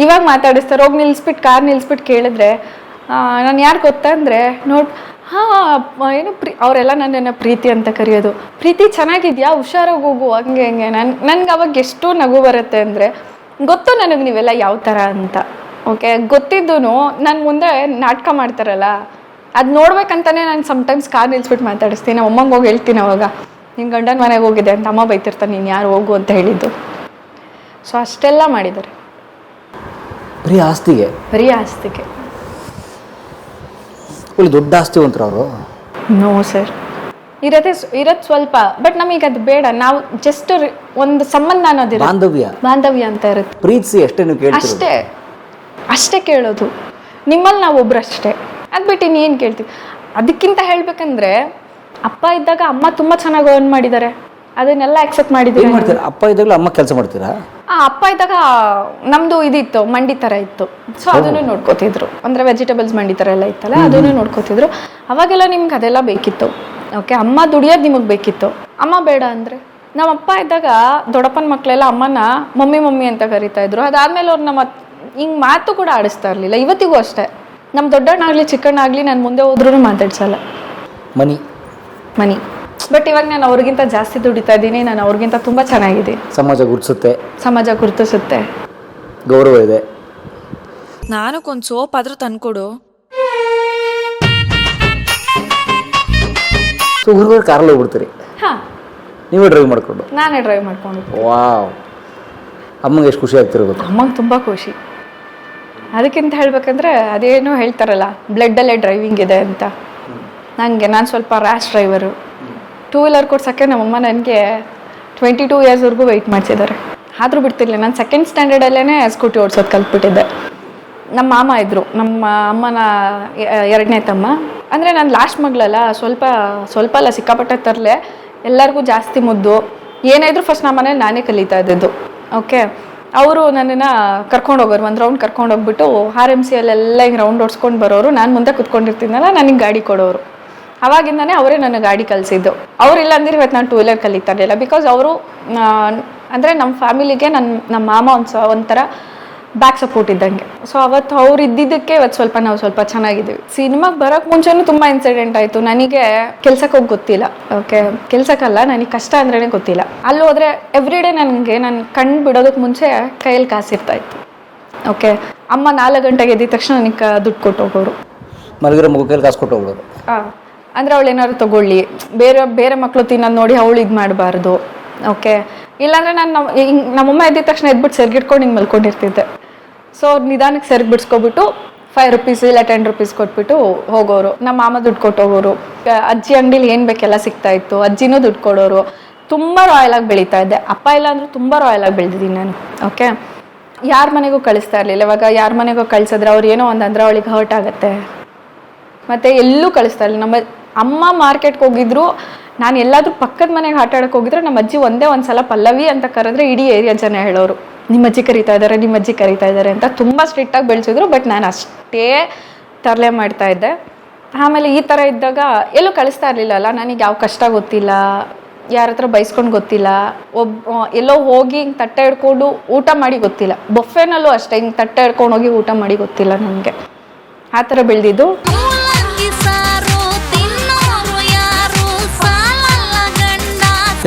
ಇವಾಗ ಮಾತಾಡಿಸ್ತಾರೆ, ಹೋಗಿ ನಿಲ್ಲಿಸ್ಬಿಟ್ಟು ಕಾರ್ ನಿಲ್ಲಿಸ್ಬಿಟ್ಟು ಕೇಳಿದ್ರೆ ನಾನು ಯಾರು ಗೊತ್ತಾ ಅಂದರೆ ಏನು ಅವರೆಲ್ಲ ನನ್ನನ್ನು ಪ್ರೀತಿ ಅಂತ ಕರೆಯೋದು. ಪ್ರೀತಿ ಚೆನ್ನಾಗಿದ್ಯಾ, ಹುಷಾರಾಗಿ ಹೋಗು, ಹಂಗೆ ಹಂಗೆ. ನನ್ಗೆ ಅವಾಗ ಎಷ್ಟು ನಗು ಬರುತ್ತೆ ಅಂದರೆ, ಗೊತ್ತು ನನಗೆ ನೀವೆಲ್ಲ ಯಾವ ಥರ ಅಂತ. ಓಕೆ, ಗೊತ್ತಿದ್ದು ನನ್ನ ಮುಂದೆ ನಾಟಕ ಮಾಡ್ತಾರಲ್ಲ, ಅದು ನೋಡ್ಬೇಕಂತಾನೆ ನಾನು ಸಮ್ಟೈಮ್ಸ್ ಕಾರ್ ನಿಲ್ಸ್ಬಿಟ್ಟು ಮಾತಾಡಿಸ್ತೀನಿ. ನಮ್ಮ ಅಮ್ಮಂಗೆ ಹೋಗಿ ಹೇಳ್ತೀನಿ ಅವಾಗ, ನಿನ್ನ ಗಂಡನ ಮನೆಗೆ ಹೋಗಿದೆ ಅಂತ. ಅಮ್ಮ ಬೈತಿರ್ತಾನೆ, ನೀನು ಯಾರು ಹೋಗು ಅಂತ ಹೇಳಿದ್ದು. ಸೊ ಅಷ್ಟೆಲ್ಲ ಮಾಡಿದ್ದಾರೆ. ಬರೀ ಆಸ್ತಿಗೆ? ಬರೀ ಆಸ್ತಿಗೆ. ಒಳ್ಳೆ ದೊಡ್ಡ ಆಸ್ತಿವಂತರು ಅವರು? ನೋ ಸರ್, ಇರೋದು ಸ್ವಲ್ಪ, ಬಟ್ ನಮಗೆ ಅದು ಬೇಡ. ನಾವು ಜಸ್ಟ್ ಒಂದು ಸಂಬಂಧ ಅನ್ನೋದಿರ, ಬಾಂಧವ್ಯ ಅಂತ ಇರುತ್ತೆ. ಪ್ರೀತಿಸಿ ಅಷ್ಟೇ ನೀವು ಕೇಳ್ತೀರಿ? ಅಷ್ಟೇ ಕೇಳೋದು. ನಿಮ್ಮಲ್ಲಿ ನಾವು ಒಬ್ರು ಅಷ್ಟೇ, ಅದು ಬಿಟ್ಟು ಇನ್ನೇನು ಕೇಳ್ತೀವಿ. ಅದಕ್ಕಿಂತ ಹೇಳ್ಬೇಕಂದ್ರೆ, ಅಪ್ಪ ಇದ್ದಾಗ ಅಮ್ಮ ತುಂಬ ಚೆನ್ನಾಗಿ ಅರ್ನ್ ಮಾಡಿದ್ದಾರೆ, ಅದನ್ನೆಲ್ಲ ಆಕ್ಸೆಪ್ಟ್ ಮಾಡಿದ್ದೀವಿ. ಅಪ್ಪ ಇದ್ದಾಗಲೂ ಅಮ್ಮ ಕೆಲಸ ಮಾಡ್ತೀರಾ? ಅಪ್ಪ ಇದ್ದಾಗ ನಮ್ಮದು ಇದಿತ್ತು, ಮಂಡಿ ಥರ ಇತ್ತು. ಸೊ ಅದನ್ನು ನೋಡ್ಕೋತಿದ್ರು, ಅಂದರೆ ವೆಜಿಟೇಬಲ್ಸ್ ಮಂಡಿ ಥರ ಎಲ್ಲ ಇತ್ತಲ್ಲ, ಅದನ್ನು ನೋಡ್ಕೋತಿದ್ರು. ಅವಾಗೆಲ್ಲ ನಿಮ್ಗೆ ಅದೆಲ್ಲ ಬೇಕಿತ್ತು. ಓಕೆ, ಅಮ್ಮ ದುಡಿಯೋದು ನಿಮಗೆ ಬೇಕಿತ್ತು. ಅಮ್ಮ ಬೇಡ ಅಂದರೆ, ನಮ್ಮ ಅಪ್ಪ ಇದ್ದಾಗ ದೊಡ್ಡಪ್ಪನ ಮಕ್ಕಳೆಲ್ಲ ಅಮ್ಮನ ಮಮ್ಮಿ ಮಮ್ಮಿ ಅಂತ ಕರಿತಾ ಇದ್ರು. ಅದಾದಮೇಲೆ ಅವ್ರು ನಮ್ಮ ಹಿಂಗೆ ಮಾತು ಕೂಡ ಆಡಿಸ್ತಾ ಇರಲಿಲ್ಲ. ಇವತ್ತಿಗೂ ಅಷ್ಟೇ, ನಮ್ಮ ದೊಡ್ಡಣ್ಣಾಗಲಿ ಚಿಕ್ಕಣ್ಣಾಗಲಿ ನಾನು ಮುಂದೆ ಹೋದ್ರೂ ಮಾತಾಡ್ಸಲ್ಲ. ಮನಿ. ಬಟ್ ಇವಾಗ ನಾನು ಅವ್ರಿಗಿಂತ ಜಾಸ್ತಿ ದುಡಿತಾ ಇದ್ದೀನಿ, ನಾನು ಅವ್ರಿಗಿಂತ ತುಂಬ ಚೆನ್ನಾಗಿದ್ದೀನಿ. ಸಮಾಜ ಗುರುತಿಸುತ್ತೆ, ಗೌರವ ಇದೆ. ನಾನಕ್ಕೊಂದು ಸೋಪ್ ಆದ್ರೂ ತಂದ್ಕೊಡು. ಊರಿಗೆ ಕಾರಲ್ಲಿ ಹೋಗ್ಬಿಡ್ತೀರಿ? ಹಾಂ, ನೀವೇ ಡ್ರೈವ್ ಮಾಡ್ಕೊಂಡು? ನಾನೇ ಡ್ರೈವ್ ಮಾಡ್ಕೊಂಡು. ವಾವ್, ಅಮ್ಮಗೆ ಎಷ್ಟು ಖುಷಿ ಆಗ್ತಿರ್ಬೋದು? ಅಮ್ಮಂಗೆ ತುಂಬ ಖುಷಿ. ಅದಕ್ಕಿಂತ ಹೇಳ್ಬೇಕಂದ್ರೆ, ಅದೇನೋ ಹೇಳ್ತಾರಲ್ಲ, ಬ್ಲಡ್ಡಲ್ಲೇ ಡ್ರೈವಿಂಗ್ ಇದೆ ಅಂತ. ನಾನು ಸ್ವಲ್ಪ ರ್ಯಾಶ್ ಡ್ರೈವರು. 2 ವೀಲರ್ ಕೊಡ್ಸೋಕ್ಕೆ ನಮ್ಮಮ್ಮ ನನಗೆ 22 ಇಯರ್ಸ್ವರೆಗೂ ವೆಯ್ಟ್ ಮಾಡಿಸಿದ್ದಾರೆ. ಆದರೂ ಬಿಡ್ತಿರ್ಲಿಲ್ಲ. ನಾನು 2nd ಸ್ಟ್ಯಾಂಡರ್ಡಲ್ಲೇ ಸ್ಕೂಟಿ ಓಡಿಸೋದು ಕಲ್ತ್ಬಿಟ್ಟಿದ್ದೆ. ನಮ್ಮ ಮಾಮ ಇದ್ದರು, ನಮ್ಮ ಅಮ್ಮನ 2ನೇ ತಮ್ಮ. ಅಂದರೆ ನಾನು ಲಾಸ್ಟ್ ಮಗಳಲ್ಲ, ಸ್ವಲ್ಪ ಅಲ್ಲ, ಸಿಕ್ಕಾಪಟ್ಟೆ ತರಲೆ. ಎಲ್ಲರಿಗೂ ಜಾಸ್ತಿ ಮುದ್ದು. ಏನಾದರೂ ಫಸ್ಟ್ ನಮ್ಮ ಮನೇಲಿ ನಾನೇ ಕಲಿತಾ ಇದ್ದಿದ್ದು. ಓಕೆ, ಅವರು ನನ್ನನ್ನು ಕರ್ಕೊಂಡು ಹೋಗೋರು, ಒಂದು ರೌಂಡ್ ಕರ್ಕೊಂಡು ಹೋಗ್ಬಿಟ್ಟು RMCಯಲ್ಲೆಲ್ಲ ಹಿಂಗೆ ರೌಂಡ್ ಓಡಿಸ್ಕೊಂಡು ಬರೋರು. ನಾನು ಮುಂದೆ ಕುತ್ಕೊಂಡಿರ್ತೀನಲ್ಲ, ನನಗೆ ಗಾಡಿ ಕೊಡೋರು. ಅವಾಗಿಂದನೇ ಅವರೇ ನನ್ನ ಗಾಡಿ ಕಲಿಸಿದ್ದು. ಅವರಿಲ್ಲ ಅಂದ್ರೆ ಇವತ್ತು ನಾನು 2 ವೀಲರ್ ಕಲಿತಾ ಇರಲಿಲ್ಲ. ಬಿಕಾಸ್ ಅವರು ಅಂದರೆ ನಮ್ಮ ಫ್ಯಾಮಿಲಿಗೆ ನಮ್ಮ ಮಾಮ ಒಂಥರ ಬ್ಯಾಕ್ ಸಪೋರ್ಟ್ ಇದ್ದಂಗೆ. ಸೊ ಅವತ್ತು ಅವ್ರು ಇದ್ದಿದ್ದಕ್ಕೆ ಇವತ್ತು ನಾವು ಸ್ವಲ್ಪ ಚೆನ್ನಾಗಿದ್ದೀವಿ. ಸಿನಿಮಾಗೆ ಬರೋಕ್ಕೆ ಮುಂಚೆನೂ ತುಂಬ ಇನ್ಸಿಡೆಂಟ್ ಆಯಿತು. ನನಗೆ ಕೆಲ್ಸಕ್ಕೆ ಹೋಗಿ ಗೊತ್ತಿಲ್ಲ. ಓಕೆ, ಕೆಲ್ಸಕ್ಕಲ್ಲ, ನನಗೆ ಕಷ್ಟ ಅಂದ್ರೇ ಗೊತ್ತಿಲ್ಲ. ಅಲ್ಲಿ ಹೋದರೆ ಎವ್ರಿಡೇ ನನಗೆ ನಾನು ಕಣ್ಣು ಬಿಡೋದಕ್ಕೆ ಮುಂಚೆ ಕೈಯಲ್ಲಿ ಕಾಸಿರ್ತಾ ಇತ್ತು. ಓಕೆ, ಅಮ್ಮ 4 ಗಂಟೆಗೆ ಎದ್ದಿದ ತಕ್ಷಣ ನನಗೆ ದುಡ್ಡು ಕೊಟ್ಟು ಹೋಗೋರು. ಮಲಗಿರೋ ಮಗು ಕೈಯಲ್ಲಿ ಕಾಸು ಕೊಟ್ಟು ಹೋಗೋರು. ಅಂದರೆ ಅವಳು ಏನಾದ್ರು ತೊಗೊಳ್ಳಿ, ಬೇರೆ ಮಕ್ಕಳು ತಿನ್ನೋದು ನೋಡಿ ಅವಳು ಇದು ಮಾಡಬಾರ್ದು. ಓಕೆ, ಇಲ್ಲಾಂದರೆ ನಮ್ಮಮ್ಮ ಎದ್ದಿದ ತಕ್ಷಣ ಎದ್ಬಿಟ್ಟು ಸೆರ್ಗಿಟ್ಕೊಂಡು ಹಿಂಗೆ ಮಲ್ಕೊಂಡಿರ್ತಿದ್ದೆ. ಸೊ ನಿಧಾನಕ್ಕೆ ಸೆರ್ಗಿ ಬಿಡಿಸ್ಕೊಬಿಟ್ಟು 5 ರೂಪೀಸ್ ಇಲ್ಲ 10 ರೂಪೀಸ್ ಕೊಟ್ಬಿಟ್ಟು ಹೋಗೋರು. ನಮ್ಮ ಮಾಮ ದುಡ್ಡು ಕೊಟ್ಟು ಹೋಗೋರು. ಅಜ್ಜಿ ಅಂಗಡಿಲಿ ಏನು ಬೇಕೆಲ್ಲ ಸಿಗ್ತಾ ಇತ್ತು, ಅಜ್ಜಿನೂ ದುಡ್ಡು ಕೊಡೋರು. ತುಂಬ ರಾಯಲಾಗಿ ಬೆಳೀತಾ ಇದ್ದೆ. ಅಪ್ಪ ಇಲ್ಲ ಅಂದರೂ ತುಂಬ ರಾಯಲಾಗಿ ಬೆಳೆದಿದ್ದೀನಿ ನಾನು. ಓಕೆ, ಯಾರ ಮನೆಗೂ ಕಳಿಸ್ತಾ ಇರಲಿಲ್ಲ. ಇವಾಗ ಯಾರ ಮನೆಗೂ ಕಳಿಸಿದ್ರೆ ಅವ್ರು ಏನೋ ಅಂದರೆ ಅವಳಿಗೆ ಹರ್ಟ್ ಆಗುತ್ತೆ. ಮತ್ತು ಎಲ್ಲೂ ಕಳಿಸ್ತಾ ಇಲ್ಲ. ನಮ್ಮ ಅಮ್ಮ ಮಾರ್ಕೆಟ್ಗೆ ಹೋಗಿದ್ರು, ನಾನು ಎಲ್ಲಾದರೂ ಪಕ್ಕದ ಮನೆಗೆ ಆಟ ಆಡೋಕೆ ಹೋಗಿದ್ರೆ ನಮ್ಮ ಅಜ್ಜಿ ಒಂದೇ ಒಂದು ಸಲ ಪಲ್ಲವಿ ಅಂತ ಕರೆದ್ರೆ ಇಡೀ ಏರಿಯಾ ಜನ ಹೇಳೋರು, ನಿಮ್ಮ ಅಜ್ಜಿ ಕರೀತಾ ಇದ್ದಾರೆ ಅಂತ. ತುಂಬ ಸ್ಟ್ರಿಕ್ಟಾಗಿ ಬೆಳೆಸಿದ್ರು. ಬಟ್ ನಾನು ಅಷ್ಟೇ ತರಲೆ ಮಾಡ್ತಾ ಇದ್ದೆ. ಆಮೇಲೆ ಈ ಥರ ಇದ್ದಾಗ ಎಲ್ಲೂ ಕಳಿಸ್ತಾ ಇರಲಿಲ್ಲ. ನನಗೆ ಯಾವ ಕಷ್ಟ ಗೊತ್ತಿಲ್ಲ, ಯಾರ ಹತ್ರ ಬೈಸ್ಕೊಂಡು ಗೊತ್ತಿಲ್ಲ. ಎಲ್ಲೋ ಹೋಗಿ ಹಿಂಗೆ ತಟ್ಟೆ ಹಿಡ್ಕೊಂಡು ಊಟ ಮಾಡಿ ಗೊತ್ತಿಲ್ಲ. ಬೊಫೆನಲ್ಲೂ ಅಷ್ಟೇ ಹಿಂಗೆ ತಟ್ಟೆ ಹಿಡ್ಕೊಂಡು ಹೋಗಿ ಊಟ ಮಾಡಿ ಗೊತ್ತಿಲ್ಲ ನನಗೆ. ಆ ಥರ ಬೆಳೆದಿದ್ದು.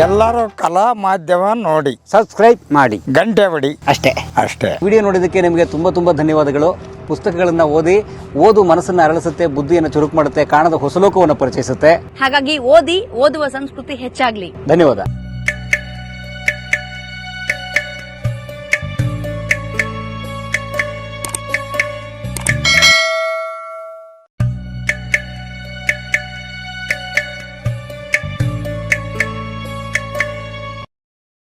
ಎಲ್ಲರೂ ಕಲಾ ಮಾಧ್ಯಮ ನೋಡಿ, ಸಬ್ಸ್ಕ್ರೈಬ್ ಮಾಡಿ, ಗಂಟೆ ಹೊಡಿ. ಅಷ್ಟೇ. ವಿಡಿಯೋ ನೋಡಿದ್ದಕ್ಕೆ ನಿಮಗೆ ತುಂಬ ಧನ್ಯವಾದಗಳು. ಪುಸ್ತಕಗಳನ್ನು ಓದು ಮನಸ್ಸನ್ನು ಅರಳಿಸುತ್ತೆ, ಬುದ್ಧಿಯನ್ನು ಚುರುಕು ಮಾಡುತ್ತೆ, ಕಾಣದ ಹೊಸ ಲೋಕವನ್ನು ಪರಿಚಯಿಸುತ್ತೆ. ಹಾಗಾಗಿ ಓದುವ ಸಂಸ್ಕೃತಿ ಹೆಚ್ಚಾಗ್ಲಿ. ಧನ್ಯವಾದ.